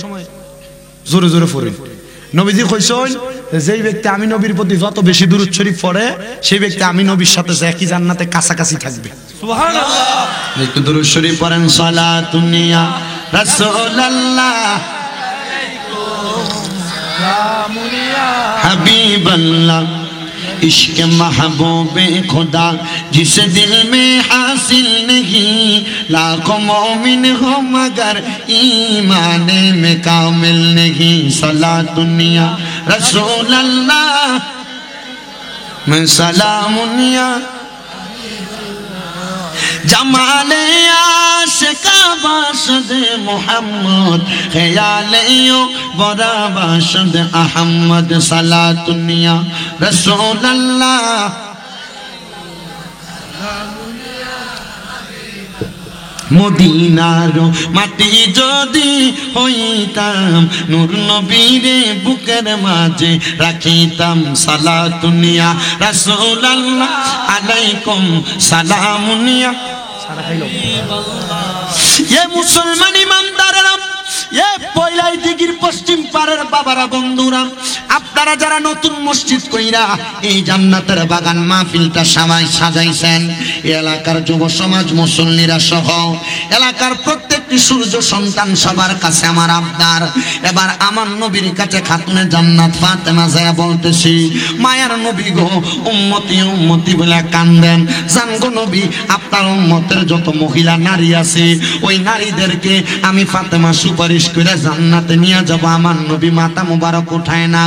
[SPEAKER 1] জোরে জোরে পড়েন। নবীজি কইছেন যেই ব্যক্তি আমি নবীর প্রতি যত বেশি দুরূদ শরীফ পড়ে সেই ব্যক্তি আমি নবীর সাথে একই জান্নাতে কাছাকাছি থাকবে।
[SPEAKER 2] সুবহানাল্লাহ।
[SPEAKER 1] একটু দুরূদ শরীফ পড়েন। সালাতুন ইয়া রাসূলুল্লাহ হাবিবাল্লাহ इश्क महबूब खुदा जिस दिल में हासिल नहीं, लाखों मोमिन हो मगर ईमान में कामिल नहीं। सलातुन या रसूल अल्लाह में सलामुन या जमाले आशिका बाशद मोहम्मद, ख्यालियो बड़ा बाशद अहमद। सलातुन या रसूल अल्लाह মদিনারো মাটি যদি হইতাম, নূর নবীরে বুকের মাঝে রাখিতাম। সালাতুন ইয়া রাসূলুল্লাহ আলাইকুম সালামুন ইয়া। এ মুসলমান ইমানদারেরা, এ পয়লাই দিঘির পশ্চিম এবারের বাবারা বন্ধুরা, আপনারা যারা নতুন মসজিদ কইরা এই জান্নাতের বাগান মাহফিলটা সবাই সাজাইছেন, এলাকার যুব সমাজ মুসল্লিরা সহ এলাকার প্রত্যেকটি সূর্য সন্তান সবার কাছে আমার আবদার, এবার আমার নবীর কাছে খাতুনে জান্নাত ফাতেমা যায় বলতেছি, মায়ার নবী গো, উম্মতি উম্মতি বলে কান্দেন, জান গো নবী, আপনার উম্মতের যত মহিলা নারী আছে ওই নারীদেরকে আমি ফাতেমা সুপারিশ করে জান্নাতে নিয়ে যাব। আমার নবী মাথা মুবারক উঠায় না,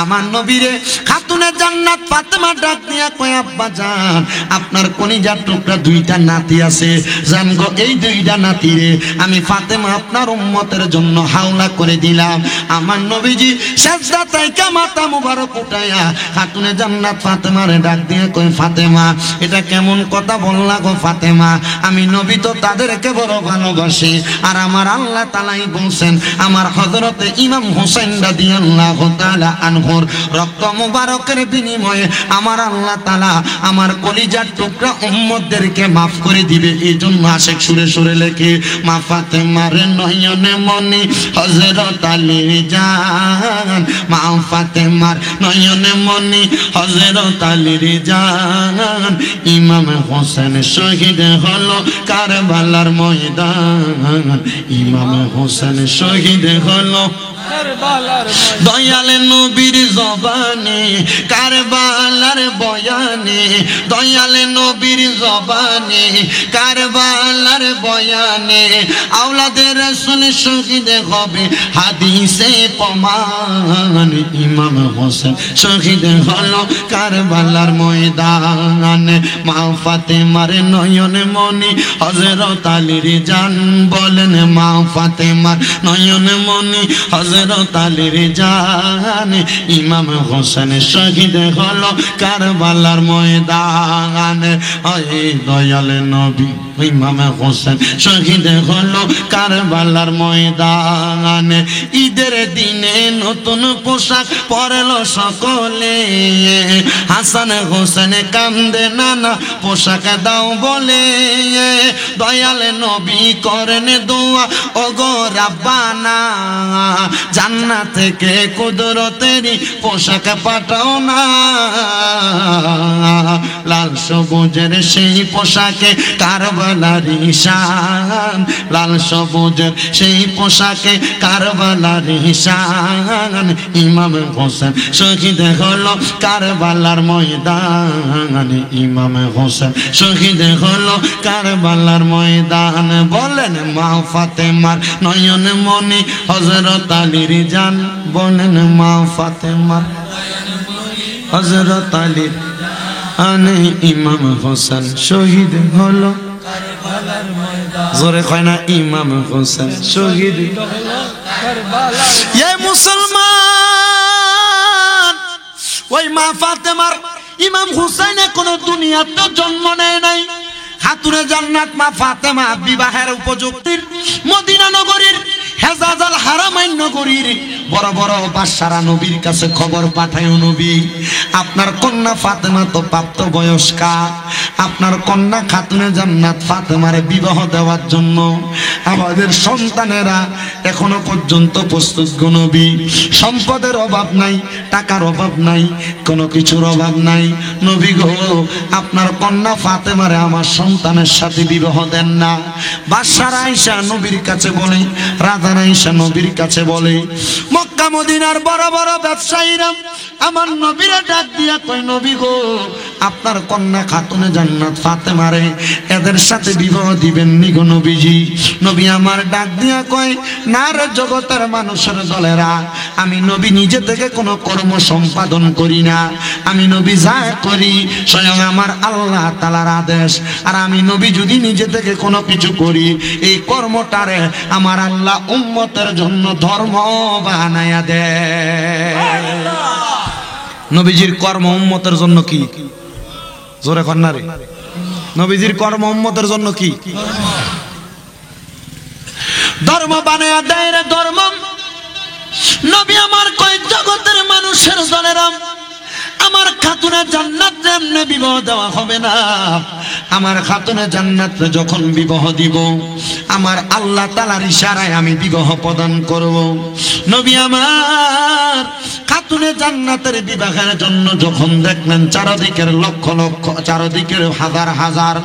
[SPEAKER 1] আমার নবীরে খাতুনে জান্নাত ফাতেমা ডাক দিয়া কয়, আব্বা জান, আপনার কলিজার টুকরা দুইটা নাতি আছে, জান গো, এই দুইটা নাতিরে আমি ফাতেমা আপনার উম্মতের জন্য হাওলা করে দিলাম। আমার নবীজি সেজদা থেকে মাথা মুবারক উঠায়া খাতুনে জান্নাত ফাতেমারে ডাক দিয়ে কই, ফাতেমা, এটা কেমন কথা বললা গো ফাতেমা, আমি নবী তো তাদেরকে বড় ভালোবাসি, আর আমার আল্লাহ তাআলাই বলছেন আমার হযরতে ইমাম হোসেন রাদিয়াল্লাহু তাআলা আনহুর রক্ত মুবারকের বিনিময়ে আমার আল্লাহ তাআলা আমার কলিজার টুকরা উম্মতদেরকে maaf করে দিবে। এই জন্য আশিক সুরে সুরে লেখে, মা ফাতেমার নয়নে মনি হযরত আলী জান, মা ফাতেমার নয়নে মনি হযরত আলী জান, ইমাম হোসেন শহীদ হলো কারবালার ময়দান, ইমাম হোসেন শহীদ হলো দয়াল নবীর জবানে কারবালার বয়ানে, দয়াল নবীর জবানে কারবালার বয়ানে, আওলাদে রাসূল শহীদ হবে হাদিসে প্রমাণ, ইমাম হোসেন শহীদ হলো কারবালার ময়দানে, মা ফাতেমার নয়নে মনি হযরত আলীর জান, বলেন মা ফাতেমার নয়নে মনি হযরত আলীর জান, ইমাম হোসেন শহীদ হলো কারবালার ময়দানে, ওই দয়াল নবী ইমাম হোসেন শহীদ হলো কারবালার ময়দানে। ঈদের দিনে নতুন পোশাক পরলো সকলে, হাসান হোসেন কান্দে নানা পোশাক দাও বলে, দয়াল নবী করেন দোয়া, ওগো রাব্বানা, জান্নাত থেকে কুদরতেরই পোশাক পাঠাও না, লাল সবুজের সেই পোশাকে কারবালার শান, লাল সবুজের সেই পোশাকে কারবালার শান, ইমাম হোসেন শহীদ হলো কারবালার ময়দানে, ইমাম হোসেন শহীদ হলো কারবালার ময়দান, বলেন মা ফাতেমার নয়ন মনি হযরত আলীর জান, বলেন মা ফাতেমার হযরত আলীর আনে, ইমাম হোসেন শহীদ হলো কারবালার ময়দান, জোরে কয় না ইমাম হোসেন শহীদ হলো কারবালার। এ মুসলমান, ওই মা ফাতেমার ইমাম হুসাইনে কোন দুনিয়াতে জন্ম নেয় নাই, খাতুনে জান্নাত মা ফাতেমা বিবাহের উপযুক্তির মদিনা নগরীর হেজাজ আল হারামাইন নগরীর বড় বড় বাদশারা নবীর কাছে খবর পাঠায়, নবী আপনার কন্যা ফাতেমা তো প্রাপ্ত বয়স্কা, আপনার কন্যা খাতুনে জান্নাত ফাতেমারে বিবাহ দেওয়ার জন্য আমাদের সন্তানেরা এখনো পর্যন্ত প্রস্তুত গো নবী, সম্পদের অভাব নাই, টাকার অভাব নাই, কোনো কিছুর অভাব নাই, নবী গো আপনার কন্যা ফাতেমারে আমার সন্তানের সাথে বিবাহ দেন না। বাদশারা আয়েশা নবীর কাছে বলে, রাজারা আয়েশা নবীর কাছে বলে, মক্কা মদিনার বড় বড় ব্যবসায়ীরা আমার নবীরে ডাক দিয়া কয়, নবী গো আপনার কন্যা খাতুনে জান্নাত ফাতেমারে এদের সাথে বিবাহ দিবেন নি গো নবীজি। নবী আমার ডাক দিয়া কয়, না রে জগতের মানুষের দলেরা, আমি নবী নিজে থেকে কোনো কর্ম সম্পাদন করি না, আমি নবী যা করি স্বয়ং আমার আল্লাহ তাআলার আদেশ, আর আমি নবী যদি নিজে থেকে কোনো কিছু করি এই কর্মটারে আমার আল্লাহ উম্মতের জন্য ধর্ম বানায়া দেয়। নবীজির কর্ম উম্মতের জন্য কি? জোরে কন্যা রে, নবীজির কর্ম উম্মতের জন্য কি? ধর্ম বানায়া দেয় রে ধর্ম। নবী আমার কয়, জগতের মানুষের দলেরা আমার খাতুনে জান্নাত এমনি বিবাহ দেওয়া হবে না, আমার খাতুনে জান্নাত যখন বিবাহ দিব আমার আল্লাহ তাআলার ইশারায় আমি বিবাহ প্রদান করব। নবী আমার খাতুনে জান্নাতের বিবাহের জন্য যখন দেখলেন চারদিকের লক্ষ লক্ষ, চারদিকের হাজার হাজার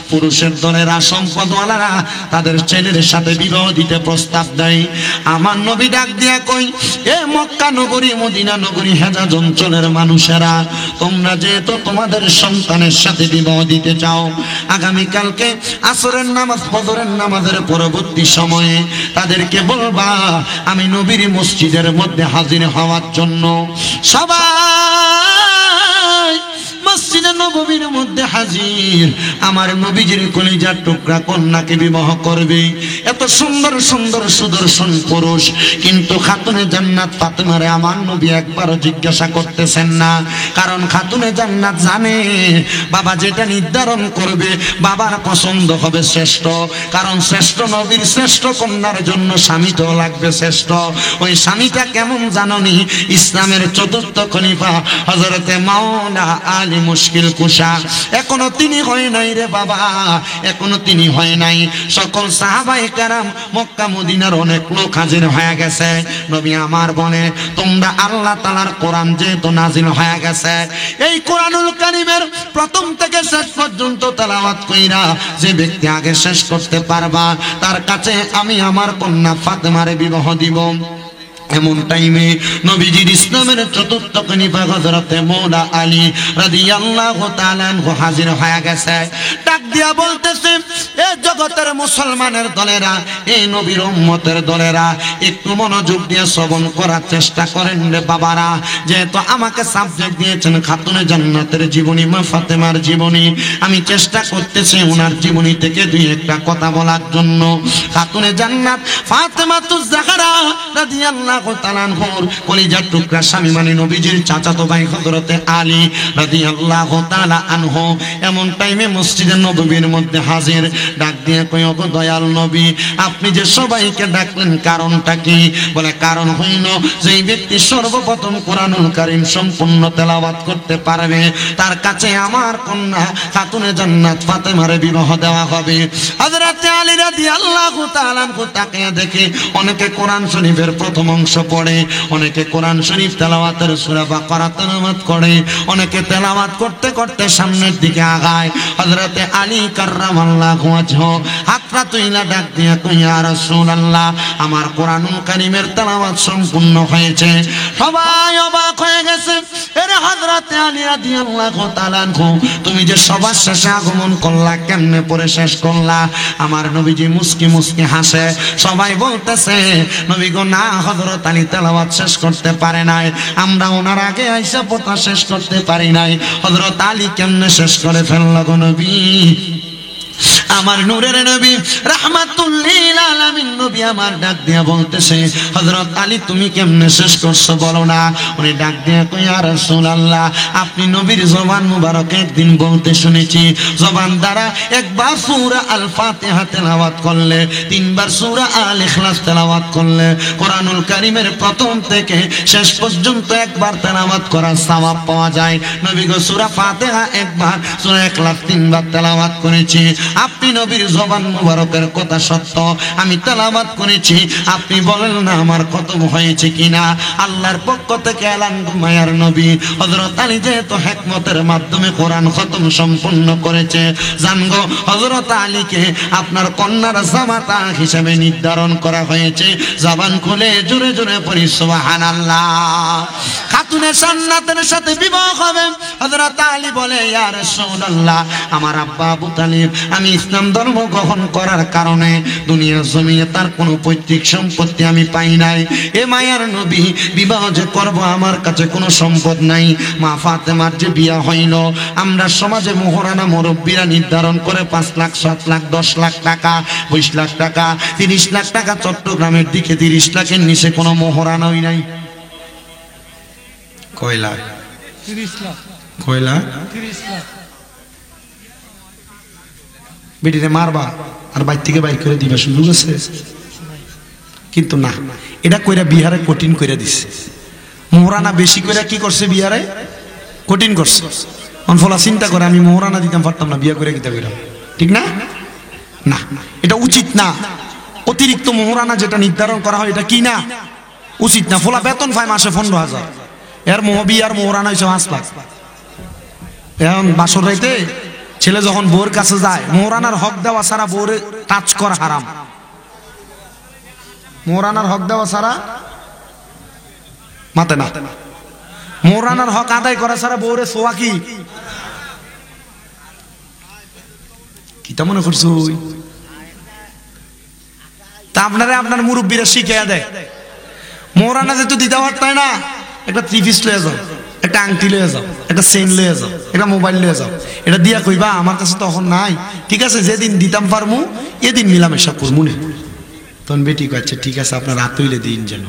[SPEAKER 1] পুরুষের দলেরা, সম্পদওয়ালারা তাদের ছেলের সাথে বিবাহ দিতে প্রস্তাব দেয়, আমার নবী ডাক দিয়া কই, এ মক্কা নগরী, মদিনা নগরী, হেজাজ অঞ্চলের মানুষেরা, তোমরা যেহেতু তোমাদের সন্তানের সাথে বিবাহ দিতে চাও, আগামীকালকে আসরের নামাজ, ফজরের নামাজের পরবর্তী সময়ে তাদেরকে বলবা আমি নবীর মসজিদের মধ্যে হাজির হওয়ার জন্য। সবাই মসজিদে নববীর মধ্যে হাজির, আমার নবীজির কলিজার টুকরা কন্যাকে বিবাহ করবে। এত সুন্দর সুন্দর সুদর্শন পুরুষ, কিন্তু খাতুনে জান্নাত ফাতেমারে আমার নবী একবারও জিজ্ঞাসা করতেছেন না, কারণ খাতুনে জান্নাত জানে বাবা যেটা নির্ধারণ করবে বাবার পছন্দ হবে শ্রেষ্ঠ, কারণ শ্রেষ্ঠ নবীর শ্রেষ্ঠ কন্যার জন্য স্বামী তো লাগবে শ্রেষ্ঠ। ওই স্বামীটা কেমন জাননি, ইসলামের চতুর্থ খলিফা হযরতে মাওলানা আলী মুশকিল কুশা, এখনো তিনি হয় নাই রে বাবা, এখনো তিনি হয় নাই। সকল সাহাবায়ে কেরাম, মক্কা মদিনার অনেক লোক হাজির হয়ে গেছে। নবী আমার বলে, তোমরা আল্লাহ তাআলার কোরআন যেহেতু নাজিল হয়ে গেছে, এই কোরআনুল কারীমের প্রথম থেকে শেষ পর্যন্ত তেলাওয়াত কইরা যে ব্যক্তি আগে শেষ করতে পারবা, তার কাছে আমি আমার কন্যা ফাতেমারে বিবাহ দিব। এমন টাইমে নবীজির ইসলামের চতুর্থ খলিফা হযরতে মাওলানা আলী রাদিয়াল্লাহু তাআলা আনহু হাজির হয়ে গেছে। ডাক দিয়া বলতেছে, এ জগতের মুসলমানের দলেরা, এই নবীর উম্মতের দলেরা, একটু মনোযোগ দিয়ে শ্রবণ করার চেষ্টা করেন রে বাবারা। যেহেতু আমাকে সাবজেক্ট দিয়েছেন খাতুনে জান্নাতের জীবনী, মা ফাতেমার জীবনী, আমি চেষ্টা করতেছি ওনার জীবনী থেকে দুই একটা কথা বলার জন্য। খাতুনে জান্নাত ফাতেমাতুজ জাহরা রাদিয়াল্লাহু তাআলা আনহুর কলিজার টুকরা স্বামী মানে নবীজির চাচাতো ভাই হযরতে আলী রাদিয়াল্লাহু তাআলা আনহু এমন টাইমে মসজিদে নববীর মধ্যে হাজির। ডাক দিয়ে কই, ওগো দয়াল নবী, আপনি যে সবাইকে ডাকলেন কারণটা কি? বলে, কারণ হইল যেই ব্যক্তি সর্বপ্রথম কোরআনুল কারীম সম্পূর্ণ তেলাওয়াত করতে পারবে, তার কাছে আমার কন্যা খাতুনে জান্নাত ফাতেমারে বিবাহ দেওয়া হবে। হযরতে আলী রাদিয়াল্লাহু তাআলা আনহু তাকে দেখে অনেকে কোরআন শরীফের প্রথম অংশ পড়ে, অনেকে কোরআন শরীফ তেলাওয়াতের সূরা বাকারা তেলাওয়াত করে, অনেকে তেলাওয়াত করতে করতে সামনের দিকে আগায়। হযরতে আলী কাররামাল্লাহু ওয়াজহু হাতটা তুইলা ডাক দিয়া কই, ইয়া রাসূলুল্লাহ, আমার কোরআনুল কারীমের তেলাওয়াত সম্পূর্ণ হয়েছে। সবাই অবাক হয়ে গেছে, এরে হযরতে আলী রাদিয়াল্লাহু তাআলা আনহু, তুমি যে সবার শেষে আগমন করলা, কেমনে পড়ে শেষ করলা? আমার নবীজি মুস্কি মুস্কি হাসে। সবাই বলতেছে, নবী গো না, হযরত আলী তেলাওয়াত শেষ করতে পারে নাই, আমরা ওনার আগে আইসা পড়া শেষ করতে পারি নাই, হযরত আলী কেমনে শেষ করে ফেলল গো নবী? আমার নূরের নবী রাহমাতুল লিল আলামিন নবী আমার ডাক দিয়া বলতেছে, হযরত আলী তুমি কেমনে শেষ করছো বলো না? উনি ডাক দিয়া কই, ইয়া রাসূলুল্লাহ, আপনি নবীর জবান মুবারক একদিন বলতে শুনেছি, জবান দ্বারা একবার সূরা আল ফাতিহা তেলাওয়াত করলে, তিনবার সূরা আল ইখলাস তেলাওয়াত করলে, কোরআনুল কারীমের প্রথম থেকে শেষ পর্যন্ত একবার তেলাওয়াত করার সওয়াব পাওয়া যায়। নবী গো সূরা ফাতিহা একবার, সূরা ইখলাস তিনবার তেলাওয়াত করেছি। আপনি নবীর জবান মুবারকের কথা সত্য, আমি তেলাওয়াত করেছি, আপনি বলেন না আমার খতম হয়েছে কিনা? আল্লাহর পক্ষ থেকে এলান, মায়ার নবী হযরত আলী যেহেতু হিকমতের মাধ্যমে কোরআন খতম সম্পূর্ণ করেছে, জানগো হযরত আলীকে আপনার কন্যার জামাতা হিসেবে নির্ধারণ করা হয়েছে। জবান খুলে জোরে জোরে পড়ি সুবহানাল্লাহ। খাতুনে জান্নাতের সাথে বিবাহ হবে। হযরত আলী বলে, ইয়া রাসূলুল্লাহ, আমার আব্বা আবু তালিব আমি ইসলাম ধর্ম গ্রহণ করার কারণে দুনিয়ার জমিনে তার কোনো পৈতৃক সম্পত্তি আমি পাই নাই। এ মায়ার নবী, বিবাহ যে করব আমার কাছে কোনো সম্পদ নাই। মা ফাতেমার যে বিয়া হইল, আমরা সমাজে মোহরানা মুরব্বীরা নির্ধারণ করে 5 লাখ, 7 লাখ, 10 লাখ টাকা, 20 লাখ টাকা, 30 লাখ টাকা। চট্টগ্রামের দিকে 30 লাখের নিচে কোনো মোহরানাই নাই। কয় লাখ?
[SPEAKER 2] 30 লাখ।
[SPEAKER 1] কয় লাখ?
[SPEAKER 2] 30 লাখ।
[SPEAKER 1] বেটিরে মারবা আর বাইর থেকে বাইর করে দিবা, সুযোগ আছে? কিন্তু না, এটা কইরা বিহারে কঠিন করে দিছে। মোহরানা বেশি করে কি করছে, বিহারে কঠিন করছে। অনফলা চিন্তা করে, আমি মোহরানা দিতাম পারতাম না, বিয়া করে কিতা কইরা, ঠিক না? না, এটা উচিত না। অতিরিক্ত মোহরানা যেটা নির্ধারণ করা হয় এটা কি না, উচিত না। ফোলা বেতন পায় মাসে 15,000, এর বিয়ার মোহরানা হয়েছে 5 লাখ। এখন বাসর রাইতে ছেলে যখন বউর কাছে যায়, মোহরানার হক দেওয়া ছাড়া বউরে টাচ করা হারাম। মোহরানার হক দেওয়া ছাড়া মাতে না, মোহরানার হক আদায় করা ছাড়া বউরে ছোয়া কি তা মনে করছো? তা আপনারা আপনার মুরব্বীরা শিখিয়ে দেয়, মোহরানা যেহেতু দিতে পারতায় না, একটা 3 পিস লয়ে যাও, একটা আংটি লয়ে যাও, একটা চেইন লয়ে যাও, একটা মোবাইল লয়ে যাও, এটা দিয়া কইবা আমার কাছে তখন নাই, ঠিক আছে যেদিন দিতাম পারমু এদিন মিলামেশা করমু না। তখন বেটি কচ্ছে ঠিক আছে আপনার রাত হইলে দিন যেন।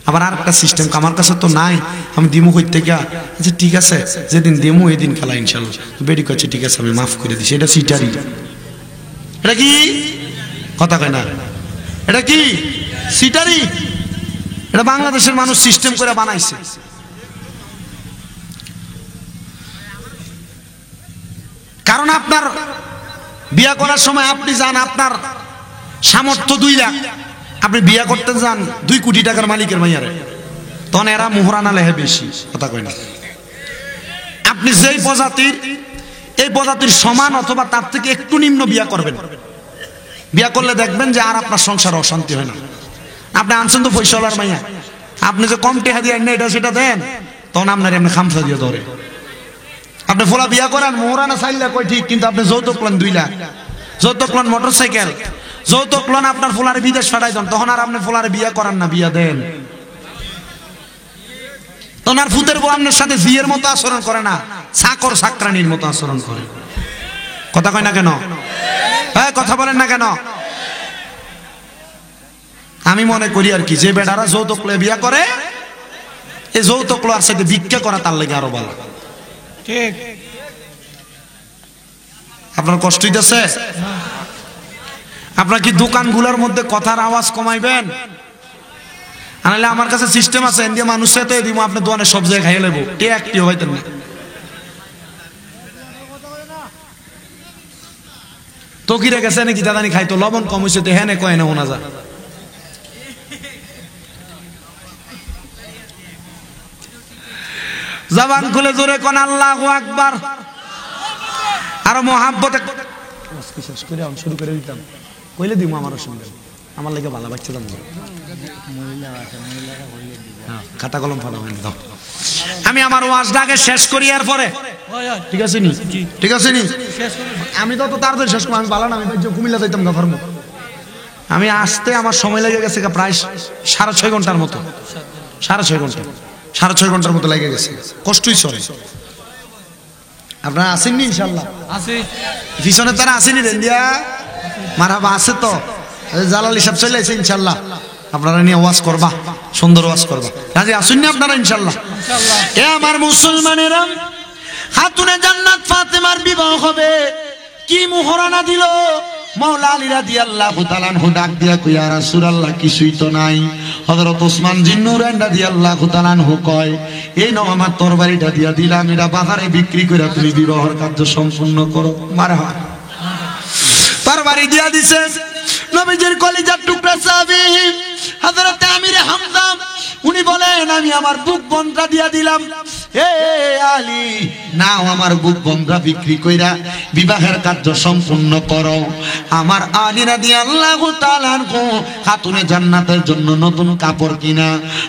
[SPEAKER 1] আবার আর একটা সিস্টেম, আমার কাছে তো নাই, আমি দিমু কই থেকে, আচ্ছা ঠিক আছে যেদিন দিমু এদিন খেলা ইনশাল্লাহ। বেটি কচ্ছে ঠিক আছে আমি মাফ করে দিছি। এটা সিটারি, এটা কি কথা কয় না, এটা কি সিটারি। এটা বাংলাদেশের মানুষ সিস্টেম করে বানাইছে। কারণ আপনার বিয়া করার সময় আপনি যান, আপনার সামর্থ্য 2 লাখ, আপনি বিয়া করতে যান 2 কোটি টাকার মালিকের মাইয়ারে, তখন এরা মোহরানা লেহে বেশি, কথা কয় না। আপনি যেই প্রজাতির, এই প্রজাতির সমান অথবা তার থেকে একটু নিম্ন বিয়া করবেন, বিয়া করলে দেখবেন যে আর আপনার সংসার অশান্তি হয় না। আপনি আনছেন তো পয়সাওয়ালার মাইয়া, আপনি যে কম টেহা দিয়ে এটা সেটা দেন, তখন আপনার এমনি খামসা দিয়ে ধরে। আপনি ফোলা বিয়া করেন, মোহরানা 4 লাখ কই ঠিক, কিন্তু আপনি যৌতুক লোন 2 লাখ, যৌতুক লোন মোটরসাইকেল, যৌতুক লোন আপনার ফোলারে বিদেশ পাঠাই দেন, তখন আর আপনি ফোলারে বিয়া করান না, বিয়া দেন। তখন আর ফুতের বউ আপনার সাথে বিয়ের মতো আচরণ করে না, চাকর চাকরানির মতো আচরণ করে। কথা কয় না কেন? হ্যাঁ কথা বলেন না কেন? আমি মনে করি আর কি, যে বেটারা যৌতুক লয়ে বিয়া করে, এই যৌতুক লওয়ার সাথে ভিক্ষা করা তার লাগে আরো ভালো।
[SPEAKER 2] ঠিক।
[SPEAKER 1] আপনার কষ্ট হইতেছে? আপনার কি দোকানগুলোর মধ্যে কথার আওয়াজ কমাইবেন? আনালে আমার কাছে সিস্টেম আছে, ইন্ডিয়া মানুষ সাথে দিব আপনার দোকানে সব জায়গায় খাইয়ে লেবো, একটিও হইতেন না। তো কি রে গেছে নাকি দাদানি খাইতো, লবণ কম হয়েছে তো হ্যাঁ কয় না ওনা যা। জবান খুলে জোরে কোন আল্লাহু আকবার। আর মোহাব্বতে শেষ করে আমি শুরু করে দিতাম, কইলে দিব আমার সঙ্গে, আমার লাগে ভালো বাচ্চা দাম খাতা কলম ফাটা হয়ে দাও। আমি আমার ওয়াজটাকে শেষ করি, এর পরে ঠিক আছে নি, ঠিক আছে নি, আমি তো তার শেষ করবো, আমি ভালো না, আমি কুমিল্লা যাইতাম গাফার মতো। আমি আসতে আমার সময় লেগে গেছে প্রায় 6.5 ঘন্টার মতো, 6.5 ঘন্টার মতো লেগে গেছে, কষ্টই চলে। আপনারা আসেননি ইনশাল্লাহ? পিছনে তারা আসেনি রেন্দিয়া মারহাবা আছে তো, জালালি সাহেব চলে আসে ইনশাল্লাহ, আপনারা নিয়ে ওয়াজ করবা, সুন্দর ওয়াজ করবা, কাজে আসুন আপনারা ইনশাল্লাহ। এ আমার মুসলমানেরা, খাতুনে জান্নাত ফাতেমার বিবাহ হবে, কি মোহরানা দিল মাওলা আলী রাদিয়াল্লাহু তাআলা আনহু, ডাক দিয়া কই ইয়া রাসূলুল্লাহ কিছুই তো নাই। হযরত ওসমান জিন্নুরাইন রাদিয়াল্লাহু তাআলা আনহু কয়, এই নাও আমার তরবারিটা দিয়া দিলাম, এটা বাজারে বিক্রি করে তুমি বিবাহের কার্য সম্পূর্ণ করো। মারহাবা। তরবারি দিয়া দিছে নবীজির কলিজার টুকরা সাহাবী হযরত আমির হামজা, উনি বলেন আমি আমার বুক বন্ধা দিয়া দিলাম। এ আলী, নাও আমার বুক বন্ধা বিক্রি কইরা বিবাহের কার্য সম্পূর্ণ করো। আমার আলী রাদিয়াল্লাহু তাআলা আনহু খাতুনে জান্নাতের জন্য নতুন কাপড় কিনা,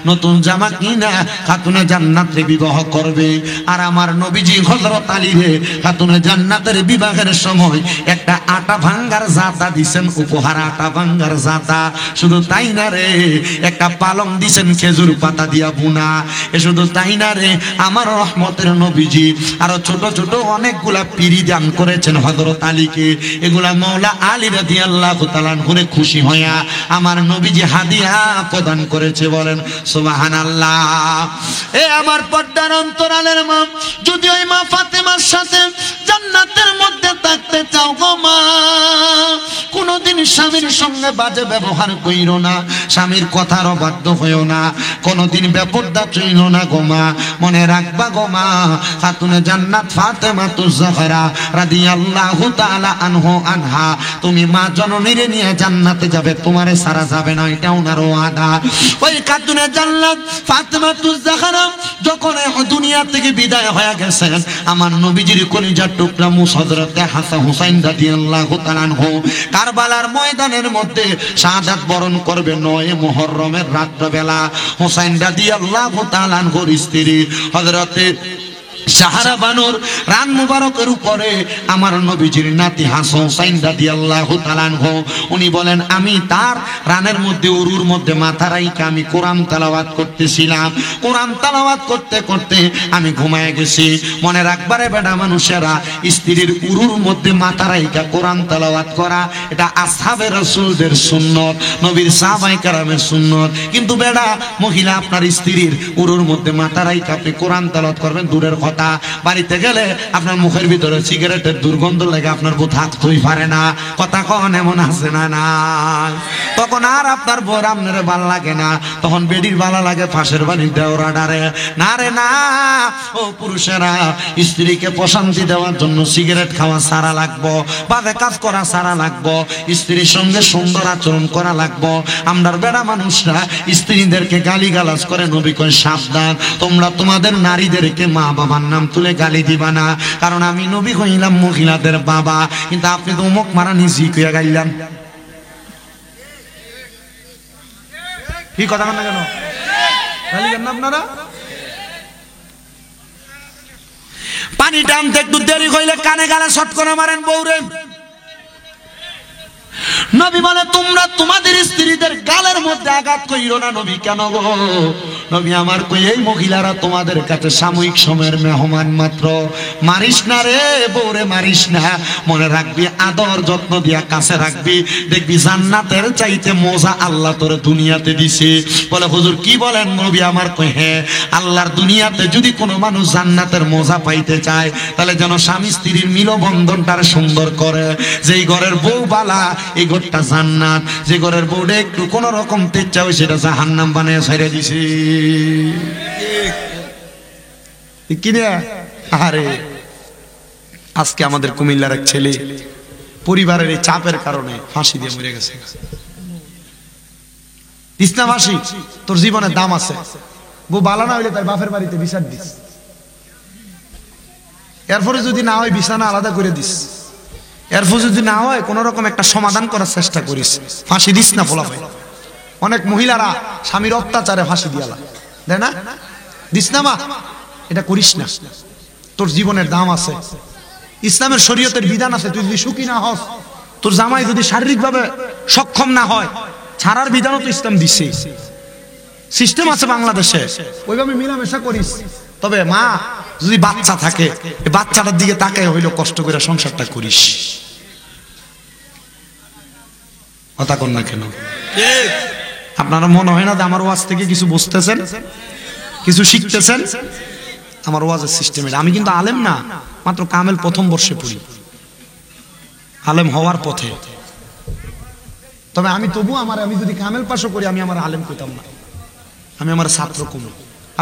[SPEAKER 1] নতুন জামা কিনা খাতুনে জান্নাতে বিবাহ করবে। আর আমার নবীজি হযরত আলী রে খাতুনে জান্নাতের বিবাহের সময় একটা আটা ভাঙ্গার জাতা দিবেন উপহার, আটা ভাঙ্গার জাতা। শুধু তাই না রে, একটা পালং দিবেন খেজুর পাতা দিয়া বুনা। এ শুধু তাই না রে, আমার রহমতের নবীজি আরো ছোট ছোট অনেকগুলা পিড়ি দান করেছেন হযরত আলীকে। এগুলা মাওলা আলী রাদিয়াল্লাহু তাআলা আনহু খুশি হইয়া আমার নবীজি হাদিয়া প্রদান করেছে। বলেন সুবহানাল্লাহ। এ আমার পর্দার অন্তরালের মা, যদি ওই মা ফাতেমার সাথে জান্নাতের মধ্যে থাকতে চাও গো মা, কোনদিন স্বামীর সঙ্গে বাজে ব্যবহার কইরো না, স্বামীর কথার অবাধ্য হইও না, কোনদিন বেপরদা চইল না গো মা। মনে রাখবা গো মা, খাতুনে জান্নাত ফাতেমাতুজ জাহরা রাদিয়াল্লাহু তাআলা আনহা, তুমি মা জননীরে নিয়ে জান্নাতে যাবে, তোমারে সারা যাবে না, এটা ওনার ওয়াদা। ওই খাতুনে জান্নাত ফাতেমাতুজ জাহরা যখন দুনিয়া থেকে বিদায় হয়ে গেছেন, আমার নবীজির কলিজার টুকরা হযরতে হাসান হুসাইন রাদিয়াল্লাহু তাআলা আনহু কারবালার ময়দানের মধ্যে শাহাদাত বরণ করবে 9 মুহররমের রাত্রিবেলা। হুসাইন রাদিয়াল্লাহু তাআলা আনহুর স্ত্রী হযরতে সাহারা বানুর রান মুবারকের উপরে আমার নবীজির নাতি হাসান হুসাইন রাদিয়াল্লাহু তাআলা আনহু উনি বলেন, আমি তার রানের মধ্যে উরুর মধ্যে মাথা রাইখা আমি কোরআন তেলাওয়াত করতেছিলাম। কোরআন তেলাওয়াত করতে করতে আমি ঘুমায় গেছি। মনে রাখবারে বেটা মানুষেরা, স্ত্রীর উরুর মধ্যে মাথা রাইখা কোরআন তেলাওয়াত করা এটা আসহাবে রাসূলদের সুন্নত, নবীর সাহাবায়ে কেরামের সুন্নত। কিন্তু বেটা মহিলা আপনার স্ত্রীর উরুর মধ্যে মাথা রাইখা আপনি কোরআন তেলাওয়াত করবেন দূরের কথা, বাড়িতে গেলে আপনার মুখের ভিতরে সিগারেটের দুর্গন্ধ লেগে আপনার বউ থাকতেই পারে না। কথা কন এমন আছে না? না, তখন আর আপনার বউর আপনার ভালো লাগে না, তখন বেডির ভালো লাগে পাশের বাড়ির দেওরা ডারে। না রে না, ও পুরুষেরা, স্ত্রীকে প্রশান্তি দেওয়ার জন্য সিগারেট খাওয়া সারা লাগবো, বাজে কাজ করা সারা লাগবো, স্ত্রীর সঙ্গে সুন্দর আচরণ করা লাগবো। আমরার বেড়া মানুষরা স্ত্রীদেরকে গালিগালাজ করে, নবী কয় সাবধান, তোমরা তোমাদের নারীদেরকে মা বাবার নাম তুলে গালি দিবা না, কারণ আমি নবী হইলাম মহিলাদের বাবা। কিন্তু আপনি তো মুখ মারা নিজে কইয়া গাইলেন, কি কথা না কেন গালি দেন না আপনারা? পানি টানতে একটু দেরি হইলে কানে গালে শট করে মারেন বউরে। নবী বলে, তোমরা তোমাদের স্ত্রীদের গালের মধ্যে আঘাত কইরো না। নবী কেন গো? নবী আমার কই, এই মহিলারা তোমাদের কাছে সাময়িক সময়ের মেহমান মাত্র, মারিস না রে বউরে, মারিস না। মনে রাখবি, আদর যত্ন দিয়া কাছে রাখবি, দেখবি জান্নাতের চাইতে মজা আল্লাহ তোরে দুনিয়াতে দিছে। বলে হুজুর কি বলেন? নবী আমার কই, হ্যাঁ, আল্লাহর দুনিয়াতে যদি কোনো মানুষ জান্নাতের মজা পাইতে চায়, তাহলে যেন স্বামী স্ত্রীর মিলবন্ধনটার সুন্দর করে। যেই ঘরের বউ বালা, এই ঘরটা জান্নাত। যে ঘরের বউটা একটু কোন রকম তেচ্ছা হয়, সেটা জাহান্নাম বানিয়ে ছেড়ে দিছে। কি রে? আরে আজকে আমাদের কুমিল্লার এক ছেলে পরিবারের এই চাপের কারণে ফাঁসি দিয়ে মরে গেছে। ইসলাম আসি, তোর জীবনের দাম আছে, বউ বালা না হইলে তার বাপের বাড়িতে বিচার দিস, এরপরে যদি না হয় বিছানা আলাদা করে দিস, এরপর যদি না হয় কোন রকম একটা সমাধান করার চেষ্টা করিস, ফাঁসি দিস না। ফলাফল অনেক মহিলারা স্বামীর অত্যাচারে ফাঁসি দিয়ালা দেয় না, দিস না মা, এটা করিস না। তোর জীবনের দাম আছে, ইসলামের শরীয়তের বিধান আছে। তুই যদি সুখী না হস, তোর জামাই যদি শারীরিকভাবে সক্ষম না হয়, ছাড়ার বিধানও তো ইসলাম দিছে। সিস্টেম আছে বাংলাদেশে, ওইভাবে মিলামেশা করিস। তবে মা যদি বাচ্চা থাকে, বাচ্চাটার দিকে তাকায় হইলো কষ্ট করে সংসারটা করিস। কথা কন না কেন? আপনারা মনে হয় না যে আমার ওয়াজ থেকে কিছু বুঝতেছেন, কিছু শিখতেছেন? আমার ওয়াজের সিস্টেম এটা। আমি কিন্তু আলেম না, মাত্র কামেল প্রথম বর্ষে পড়ি, আলেম হওয়ার পথে। তবে আমি তবু আমি যদি কামেল পাশও করি, আমি আমার আলেম কইতাম না, আমি আমার ছাত্র কম।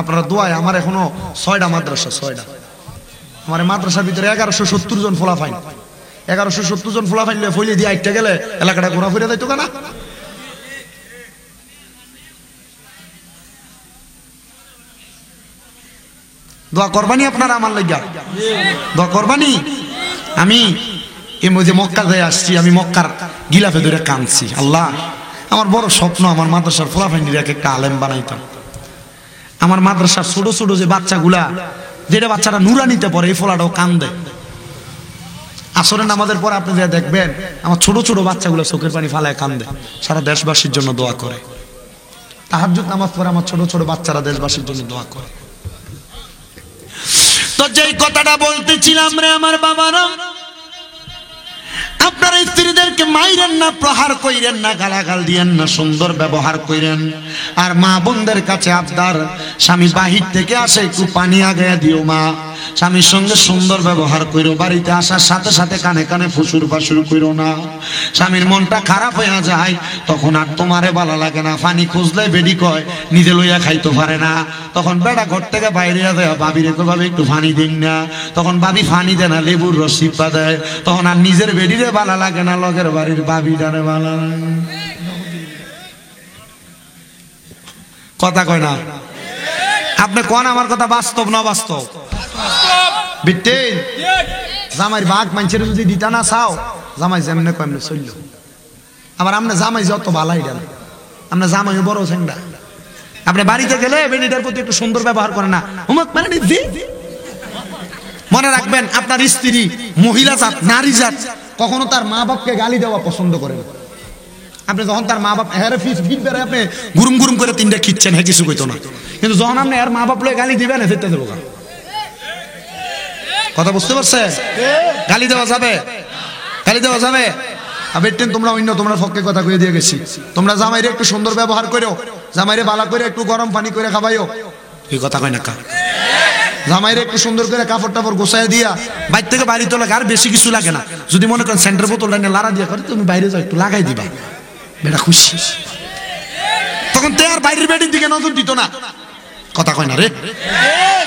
[SPEAKER 1] আপনারা দোয়ায়, আমার এখনো 6টা মাদ্রাসা, 6টা। আমার মাদ্রাসার ভিতরে 1170 জন ফোলা ফাইন, 1170 জন ফোলা ফাইন ফইলে দিয়ে আইটা গেলে এলাকাটা ঘোরা ফিরে যাইতো না। দোয়া করবানি আপনারা আমার লাগিয়া, দোয়া করবানি। আমি এই মধ্যে মক্কা যাই আসছি, আমি মক্কার গিলাফে ধরে কাঁদছি। আল্লাহ, আমার বড় স্বপ্ন আমার মাদ্রাসার ফোলা ফাইন একটা আলেম বানাইতাম। আমার মাদ্রাসার ছোট ছোট যে বাচ্চাগুলা, যেটা বাচ্চারা নুরানিতে পড়ে, এই ফোলাটাও কান্দে। আসরের নামাজের পর আপনি যা দেখবেন, আমার ছোট ছোট বাচ্চাগুলো চোখের পানি ফালায় কান্দে, সারা দেশবাসীর জন্য দোয়া করে। তাহাজ্জুদ নামাজ পড়ে আমার ছোট ছোট বাচ্চারা দেশবাসীর জন্য দোয়া করে। তো যেই কথাটা বলতেছিলাম রে আমার বাবারা, আপনারা স্ত্রীদেরকে মাইরেন না, প্রহার কইরেন না, গালাগাল দিয়েন না, সুন্দর ব্যবহার কইরেন। আর মা বোনদের কাছে আবদার, স্বামী বাহির থেকে আসে, একটু পানি আগায়া দিও মা। স্বামীর সঙ্গে সুন্দর ব্যবহার করো, বাড়িতে আসার সাথে সাথে কানে কানে ফুসুর ফাসুর করো না। স্বামীর মনটা খারাপ হয়ে যায়, তখন আর তোমারে ভালো লাগে না। পানি খুঁজলে বেডি কয় নিজে লইয়া খাইতে পারে না, তখন বেড়া ঘর থেকে বাইরে দেয়, ভাবি রেখো ভাবি একটু পানি দিন না, তখন ভাবি পানি দেয় না, লেবুর রস চিপা দেয়, তখন আর নিজের বেডিরে ভালো লাগে না, লগের বাড়ির ভাবিটারে ভালো লাগে। কথা কয় না? আপনি কোন আমার কথা বাস্তব না বাস্তব? বিটে জামাইর ভাগ মানুষের যদি দিতা না চাও, জামাই যেমনে কমনে চলল। আবার আপনি জামাই যত ভালাই গেল, আপনার জামাই বড় সেংডা, আপনি বাড়িতে গেলে বেডিটার প্রতি একটু সুন্দর ব্যবহার করে না, মানে মনে রাখবেন আপনার স্ত্রী মহিলা জাত, নারী জাত কখনো তার মা বাপকে গালি দেওয়া পছন্দ করে না। আপনি যখন তার মা বাপ হ্যাঁ ফিট বেড়ে আপনি গুরুম গুরুম করে তিনটা খিচ্ছেন, হ্যাঁ কিছু কইতো না, কিন্তু যখন আপনি আর মা বাপ গালি দিবেন ফিরতে দেবো। কথা বুঝতে পারছে? গালি দেওয়া যাবে, গালি দেওয়া যাবে। আবেটেন তোমরা অন্য তোমরা পক্ষে কথা কয়ে দিয়ে গেছি, তোমরা জামাইরে একটু সুন্দর ব্যবহার করো, জামাইরে বালা করে একটু গরম পানি করে খাবাইও। এই কথা কয় না কা? জামাইরে একটু সুন্দর করে কাপড় টাপড় গোছায় দিয়া বাইর থেকে বাড়ি তোলা, আর বেশি কিছু লাগে না। যদি মনে করেন সেন্টার বোতলটা নিয়ে লাড়া দিয়া করে, তুমি বাইরে যাও একটু লাগাই দিবা, বেটা খুশি। তখন তে আর বাইরের বেডির দিকে নজর দিত না। কথা কয় না রে?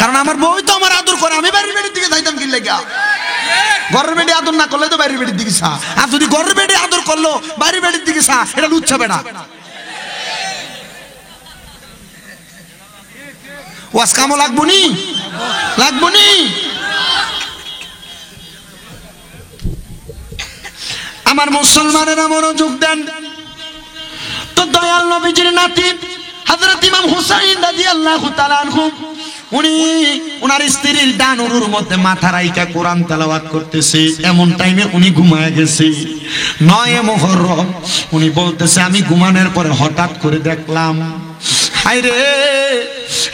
[SPEAKER 1] কারণ আমার বউ তো আমার আদর করে, আমি বাইরের বেডির দিকে যাইতাম কি লাগা? ঘরের বেডি আদর না করলে তো বাইরের বেডির দিকে চা, আর যদি ঘরের বেডি আদর করলো বাইরের বেডির দিকে চা, এটা লুচ্ছা বেটা। ওয়াজ কামও লাগবো নি, লাগবো নি। আমার মুসলমানেরা মনোযোগ দেন তো। দয়াল নবীজির নাতি হযরত ইমাম হুসাইন রাদিয়াল্লাহু তাআলা আনহু, উনি ওনার স্ত্রীর ডান উরুর মধ্যে মাথা রাইখা কোরআন তেলাওয়াত করতেছে, এমন টাইমে উনি ঘুমায় গেছে। 9 মুহররম উনি বলতেছে, আমি ঘুমানোর পরে হঠাৎ করে দেখলাম, হায়রে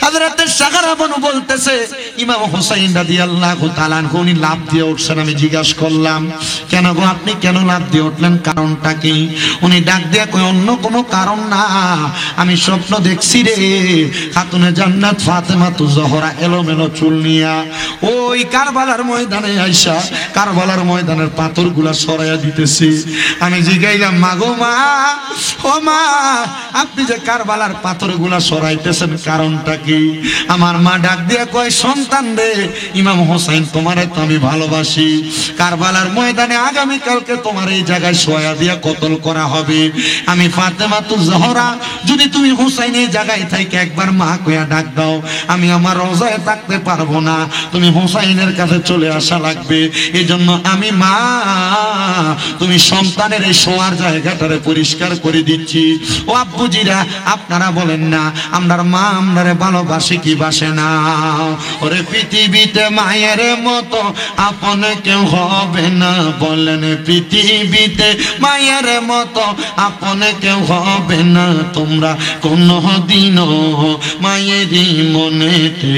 [SPEAKER 1] হযরত সাগরা বনু বলতেছে, ইমাম হুসাইন রাদিয়াল্লাহু তাআলা আনহু উনি লাফ দিয়ে উঠছেন। আমি জিজ্ঞাসা করলাম, কেন গো আপনি কেন লাফ দিয়ে উঠলেন, কারণটা কি? উনি ডাক দিয়া কই, অন্য কোনো কারণ না, আমি স্বপ্ন দেখছি রে, খাতুনে জান্নাত ফাতেমা তু জহরা এলোমেলো চুল নিয়া ওই কারবালার ময়দানে আইসা কারবালার ময়দানের পাথরগুলা সরাইয়া দিতেছে। আমি জিগাইলাম, মা গো মা, ও মা, আপনি যে কারবালার পাথরগুলা সরাইতেছেন কারণটা কি? আমার মা ডাক দিয়া কয়, সন্তান রে, ইমাম হোসেন তোমারে তো আমি ভালোবাসি, কারবালার ময়দানে আগামী কালকে তোমার এই জায়গায় শোয়া দিয়া কতল করা হবে। আমি ফাতেমা তু জহরা, যদি তুমি হোসেন এই জায়গায় থেকে একবার মা কইয়া ডাক দাও, আমি আমার রোজায় থাকতে পারবো না, তুমি হোসেনের কাছে চলে আসা লাগবে। এই জন্য আমি মা, তুমি সন্তানের এই শোয়ার জায়গাটারে পরিষ্কার করে দিচ্ছি। ও আব্বুজিরা, আপনারা বলেন না আমরার মা আমরারে ভালোবাসে কি বাসে না? ওরে পৃথিবীতে মায়ের মতো আপন কেউ হবে না, বলেন পৃথিবীতে মায়ের মতো আপন কেউ হবে না। তোমরা কোনো দিনও মায়েরই মনেতে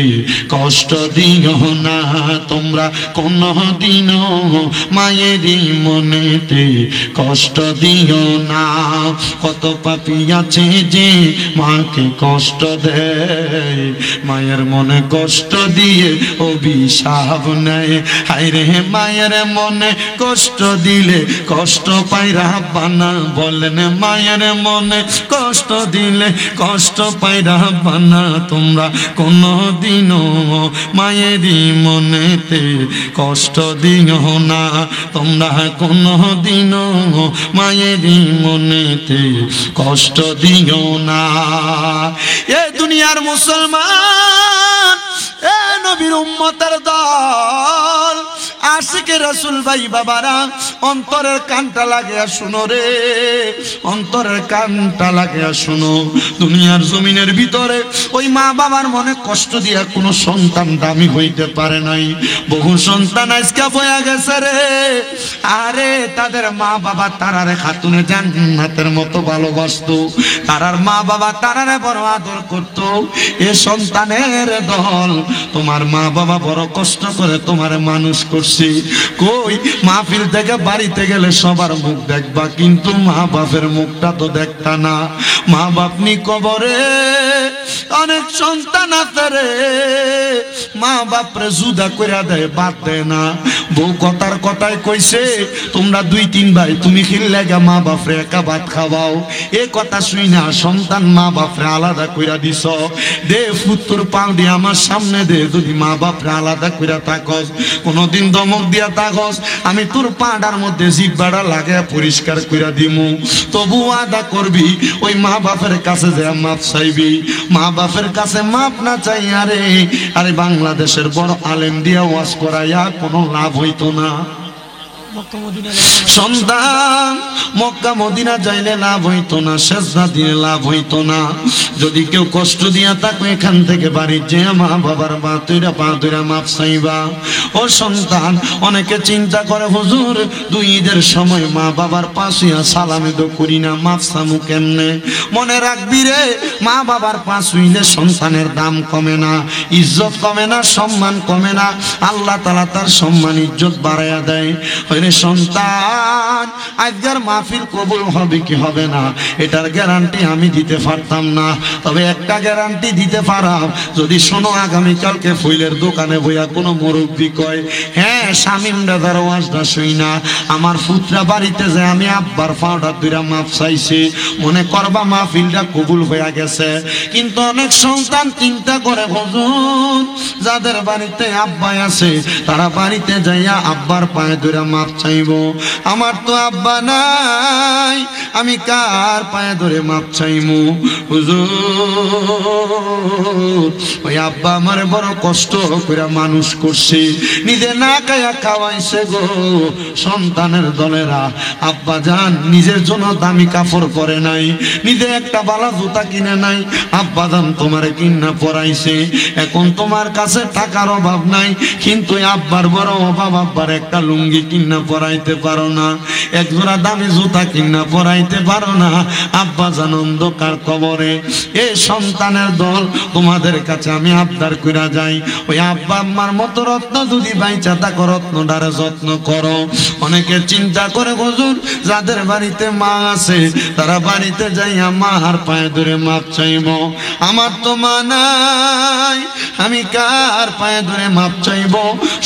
[SPEAKER 1] কষ্ট দিও না, তোমরা কোনো দিনও মায়েরই মনেতে কষ্ট দিও না। কত পাপী আছে যে মাকে কষ্ট দেয়, মায়ের মনে কষ্ট দিয়ে অভিশাপ নেয়। হায়রে মায়ের মনে কষ্ট দিলে কষ্ট পায় রাব্বানা, বলেন মায়ের মনে কষ্ট দিলে কষ্ট পায় রাব্বানা। তোমরা কোনো দিনও মায়েরই মনেতে কষ্ট দিও না, তোমরা কোনো দিনও মায়েরই মনেতে কষ্ট দিও না। এ দুনিয়ার মুসলমান, এ নবীর উম্মতের দল, আশিকে রাসূল ভাই বাবারা, অন্তরের কানটা লাগিয়া শুনো রে, অন্তরের কানটা লাগিয়া শুনো। দুনিয়ার জমিনের ভিতরে ওই মা বাবার মনে কষ্ট দিয়া কোনো সন্তান দামি হইতে পারে নাই। বহু সন্তান আজকে বয়া গেছে রে, আরে তাদের মা বাবা তারারে খাতুনে জান্নাতের মতো ভালোবাসতো, তারার মা বাবা তারারে বড় আদর করতো। এ সন্তানের দল, তোমার মা বাবা বড় কষ্ট করে তোমারে মানুষ করছে। কই মাহফিল থেকে বাড়িতে গেলে সবার মুখ দেখবা, কিন্তু মা বাপের মুখটা তো দেখতা না। মা বাপ নি কবরে, অনেক সন্তান আছে রে মা বাপরে জুদা কইরা দেয়, বাদ দেয় না। বউ কথার কথায় কইছে তোমরা 2-3 ভাই তুমি খিল্লাগা মা বাপরে একা ভাত খাওয়াও। এ কথা শুই না সন্তান মা বাপরে আলাদা কইরা দিছ। দে ফুতুর পাও দিয়ে আমার সামনে দে, যদি মা বাপরে আলাদা কইরা থাকস, কোনদিন দমক দিয়া থাকস, আমি তোর পাড়ার মধ্যে জিব্বাটা লাগায় পরিষ্কার কইরা দিমু। তবু আদা করবি, ওই মা বাপের কাছে যে মাপ চাইবি। মা বাপের কাছে মাপ না চাই আরে বাংলাদেশের বড় আলেম দিয়া ওয়াজ করাইয়া কোনো লাভ হইতো না।
[SPEAKER 2] মক্কা মদিনা
[SPEAKER 1] সন্তান মক্কা মদিনা যাইলে লাভ হইতো না, সেজদা দিলে লাভ হইতো না। যদি কেউ কষ্ট দিয়া থাকো এখান থেকে বাড়ি যে মা বাবার পা ধইরা মাপ চাইবা। ও সন্তান, অনেকে চিন্তা করে হুজুর 2 ঈদের সময় মা বাবার পাশে সালামি তো করি না, মাপ চামু কেমনে? মনে রাখবি রে, মা বাবার পাশ হইলে সন্তানের দাম কমে না, ইজ্জত কমে না, সম্মান কমে না। আল্লাহ তাআলা তার সম্মান ইজ্জত বাড়াইয়া দেয়। সন্তান, আজকের মাহফিল কবুল হবে কি হবে না এটার গ্যারান্টি আমি দিতে পারতাম না, তবে একটা গ্যারান্টি দিতে পারাম, যদি শোনো আগামীকালকে ফুলের দোকানে বইয়া কোনো মুরব্বি কয় হ্যাঁ শামিম দাদার ওয়াজটা শুই না আমার পুত্রা বাড়িতে যে আমি আব্বার পাউডার দুইরা মাপ চাইছি, মনে করবা মাহফিলটা কবুল হইয়া গেছে। কিন্তু অনেক সন্তান চিন্তা করে হুজুর যাদের বাড়িতে আব্বাই আছে তারা বাড়িতে যাইয়া আব্বার পায়ে ধরে মাপ চাইব। আমার তো আব্বা নাই, আমি কার পায়ে ধরে মাপ চাইমু? হুজুর ওই আব্বা আমার বড় কষ্ট করে মানুষ করছে, নিজে না খায়া খাওয়াইছে গো। সন্তানের দলেরা আব্বা জান নিজের জন্য দামি কাপড় পরে নাই, নিজে একটা বালা জুতা কিনে নাই, আব্বা জান তোমারে কিনা পরাইছে। এখন তোমার কাছে টাকার অভাব নাই, কিন্তু আব্বার বড় অভাব, আব্বার একটা লুঙ্গি কিনা পরাইতে পারো না, এক জোড়া দামি জুতা কিনা পরাইতে পারো না। আব্বা জান অন্ধকার কবরে। এ সন্তানের দল, তোমাদের কাছে আমি আবদার কইরা যাই, ওই আব্বা আম্মার মতো রত্ন যদি বাইচা থাকো রত্নটারে যত্ন করো। অনেকে চিন্তা করে হুজুর যাদের বাড়িতে মা আছে তারা বাড়িতে যাইয়া মার পায়ে ধরে মাপ চাইব। আমার তো মা নাই, আমি কার পায়ে ধরে মাপ চাইব?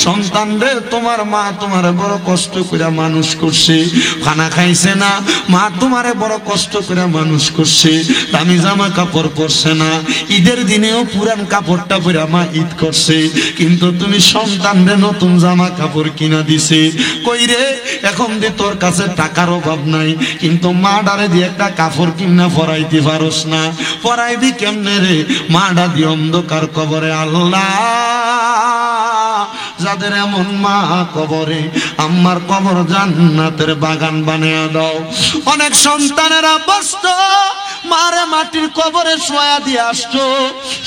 [SPEAKER 1] সন্তান রে, তোমার মা তোমার বড় কষ্ট করে মানুষ করছে, খানা খাইছে না, মা তোমারে বড় কষ্ট করে মানুষ করছে, দামি জামা কাপড় পরছে না, ঈদের দিনেও পুরান কাপড়টা পরে মা ঈদ করছে, কিন্তু তুমি সন্তানরে নতুন জামা কাপড় কিনা দিছে। কই রে, এখন যে তোর কাছে টাকার অভাব নাই, কিন্তু মা ডারে দিয়ে একটা কাপড় কিনা পরাইতে পারস না, পরাইবি কেমনে রে? মা ডা দিয়ে অন্ধকার কবরে। আল্লাহ যাদের এমন মা কবরে, আম্মার কবর জান্নাতের বাগান বানিয়ে দাও। অনেক সন্তানেরা বসত মারে মাটির কবরে শোয়া দিয়ে আসতো,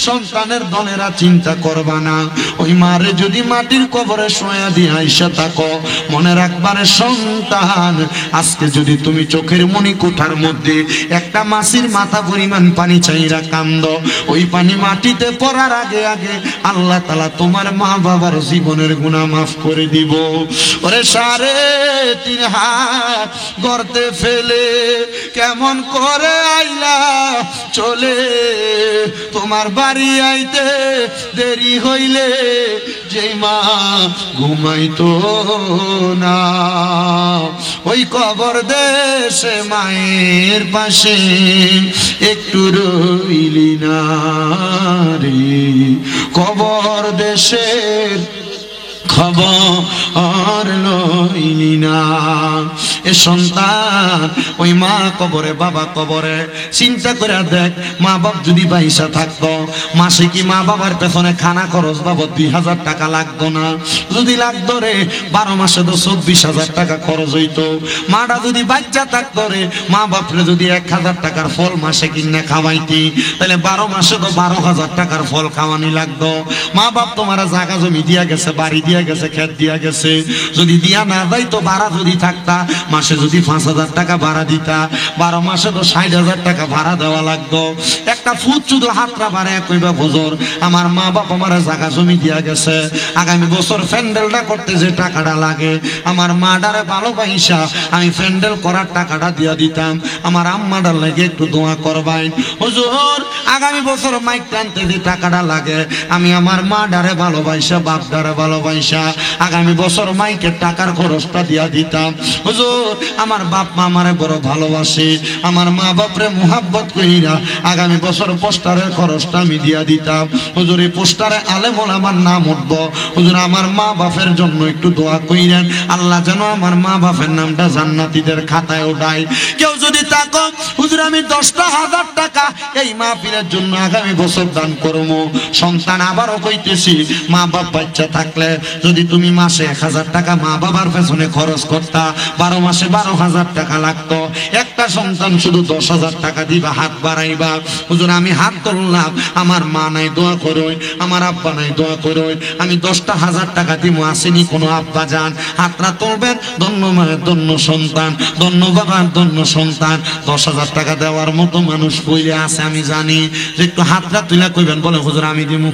[SPEAKER 1] সন্তানের দলেরা চিন্তা করবা না, ওই মারে যদি মাটির কবরে শোয়া দিয়ে আইসা থাকো, মনে রাখবারে সন্তান, আজকে যদি তুমি চোখের মনি কোঠার মধ্যে একটা মাছির মাথা পরিমাণ পানি চাইরা কান্দ, ওই পানি মাটিতে পড়ার আগে আগে আল্লাহ তাআলা তোমার মা বাবার জীবনের গুনাহ মাফ করে দিব। ওরে 3.5 হাত গর্তে ফেলে কেমন করে আইলা চলে, তোমার বাড়ি আইতে দেরি হইলে যেই মা ঘুমাইতো না, ওই কবর দেশে মায়ের পাশে একটু রইলি না রে, কবর দেশের খবর লইলি না। এ সন্তান, ওই মা কবরে বাবা কবরে, চিন্তা করে দেখ, মা বাপ যদি পয়সা থাকতো মাসে কি মা বাবার পেছনে খানা খরচ বাবদ 2000 টাকা লাগতো না? যদি লাগতো রে 12 মাসে তো 24,000 টাকা খরচ হইতো। মাটা যদি বাচ্চা থাকতো রে, মা বাপরে যদি 1000 টাকার ফল মাসে কিনে খাওয়াইতি, তাহলে 12 মাসে তো 12,000 টাকার ফল খাওয়ানি লাগতো। মা বাপ তোমার জায়গা জমি দিয়া গেছে, বাড়ি দিয়া গেছে, ক্ষেত দিয়া গেছে, যদি দিয়া না যাইতো, ভাড়া যদি থাকতা, মাসে যদি 5,000 টাকা ভাড়া দিতা 12 মাসে তো 60,000 টাকা ভাড়া দেওয়া লাগতো। একটা ফুট শুধু হাতটা বাড়ে কইবা হুজুর আমার মা বাপ আমার জায়গা জমি দিয়া গেছে, আগামী বছর প্যান্ডেলটা করতে যে টাকাটা লাগে আমার মাডারে ভালোবাসা আমি প্যান্ডেল করার টাকাটা দিয়া দিতাম, আমার আম্মাটার লাগে একটু দোয়া করবাই। হুজুর আগামী বছর মাইক টানতে যে টাকাটা লাগে আমি আমার মাডারে ভালোবাসা বাপদারে ভালোবাসা আগামী বছর মাইকের টাকার খরচটা দিয়া দিতাম। হুজুর আমার বাপ মা আমারে বড় ভালোবাসে, আমার মা বাপরে মুহাব্বত কইরা আগামী বছর পোস্টারের খরচটা আমি দিয়া দিতাম। হুজুর এই পোস্টারে আলেমুল আমার নাম উঠব, হুজুর আমার মা বাপের জন্য একটু দোয়া কইরেন, আল্লাহ যেন আমার মা বাপের নামটা জান্নাতীদের খাতায় ওঠায়। কেউ যদি তাকো হুজুর আমি 10,000 টাকা এই মাহফিলের জন্য আগামী বছর দান করবো, সন্তান আবারও কইতেছি মা বাপ বাচ্চা থাকলে যদি তুমি মাসে 1,000 টাকা মা বাবার পেছনে খরচ করতা 12 মাসে 12,000 টাকা লাগতো। একটা সন্তান শুধু 10,000 টাকা দিবা, হাত বাড়াইবা। হুজুর আমি হাত তুললাম, আমার মা নাই দোয়া করোই, আমার আব্বা নাই দোয়া করোই, আমি 10,000 টাকা দিব, আসেনি কোনো আব্বা যান হাতটা তুলবেন, ধন্য মায়ের ধন্য সন্তান, ধন্য বাবার ধন্য সন্তান। 10,000 টাকা দেওয়ার মতো মানুষ কইলে আছে আমি জানি, যে একটু হাতটা তুলে কইবেন বলে হুজুর আমি দিব।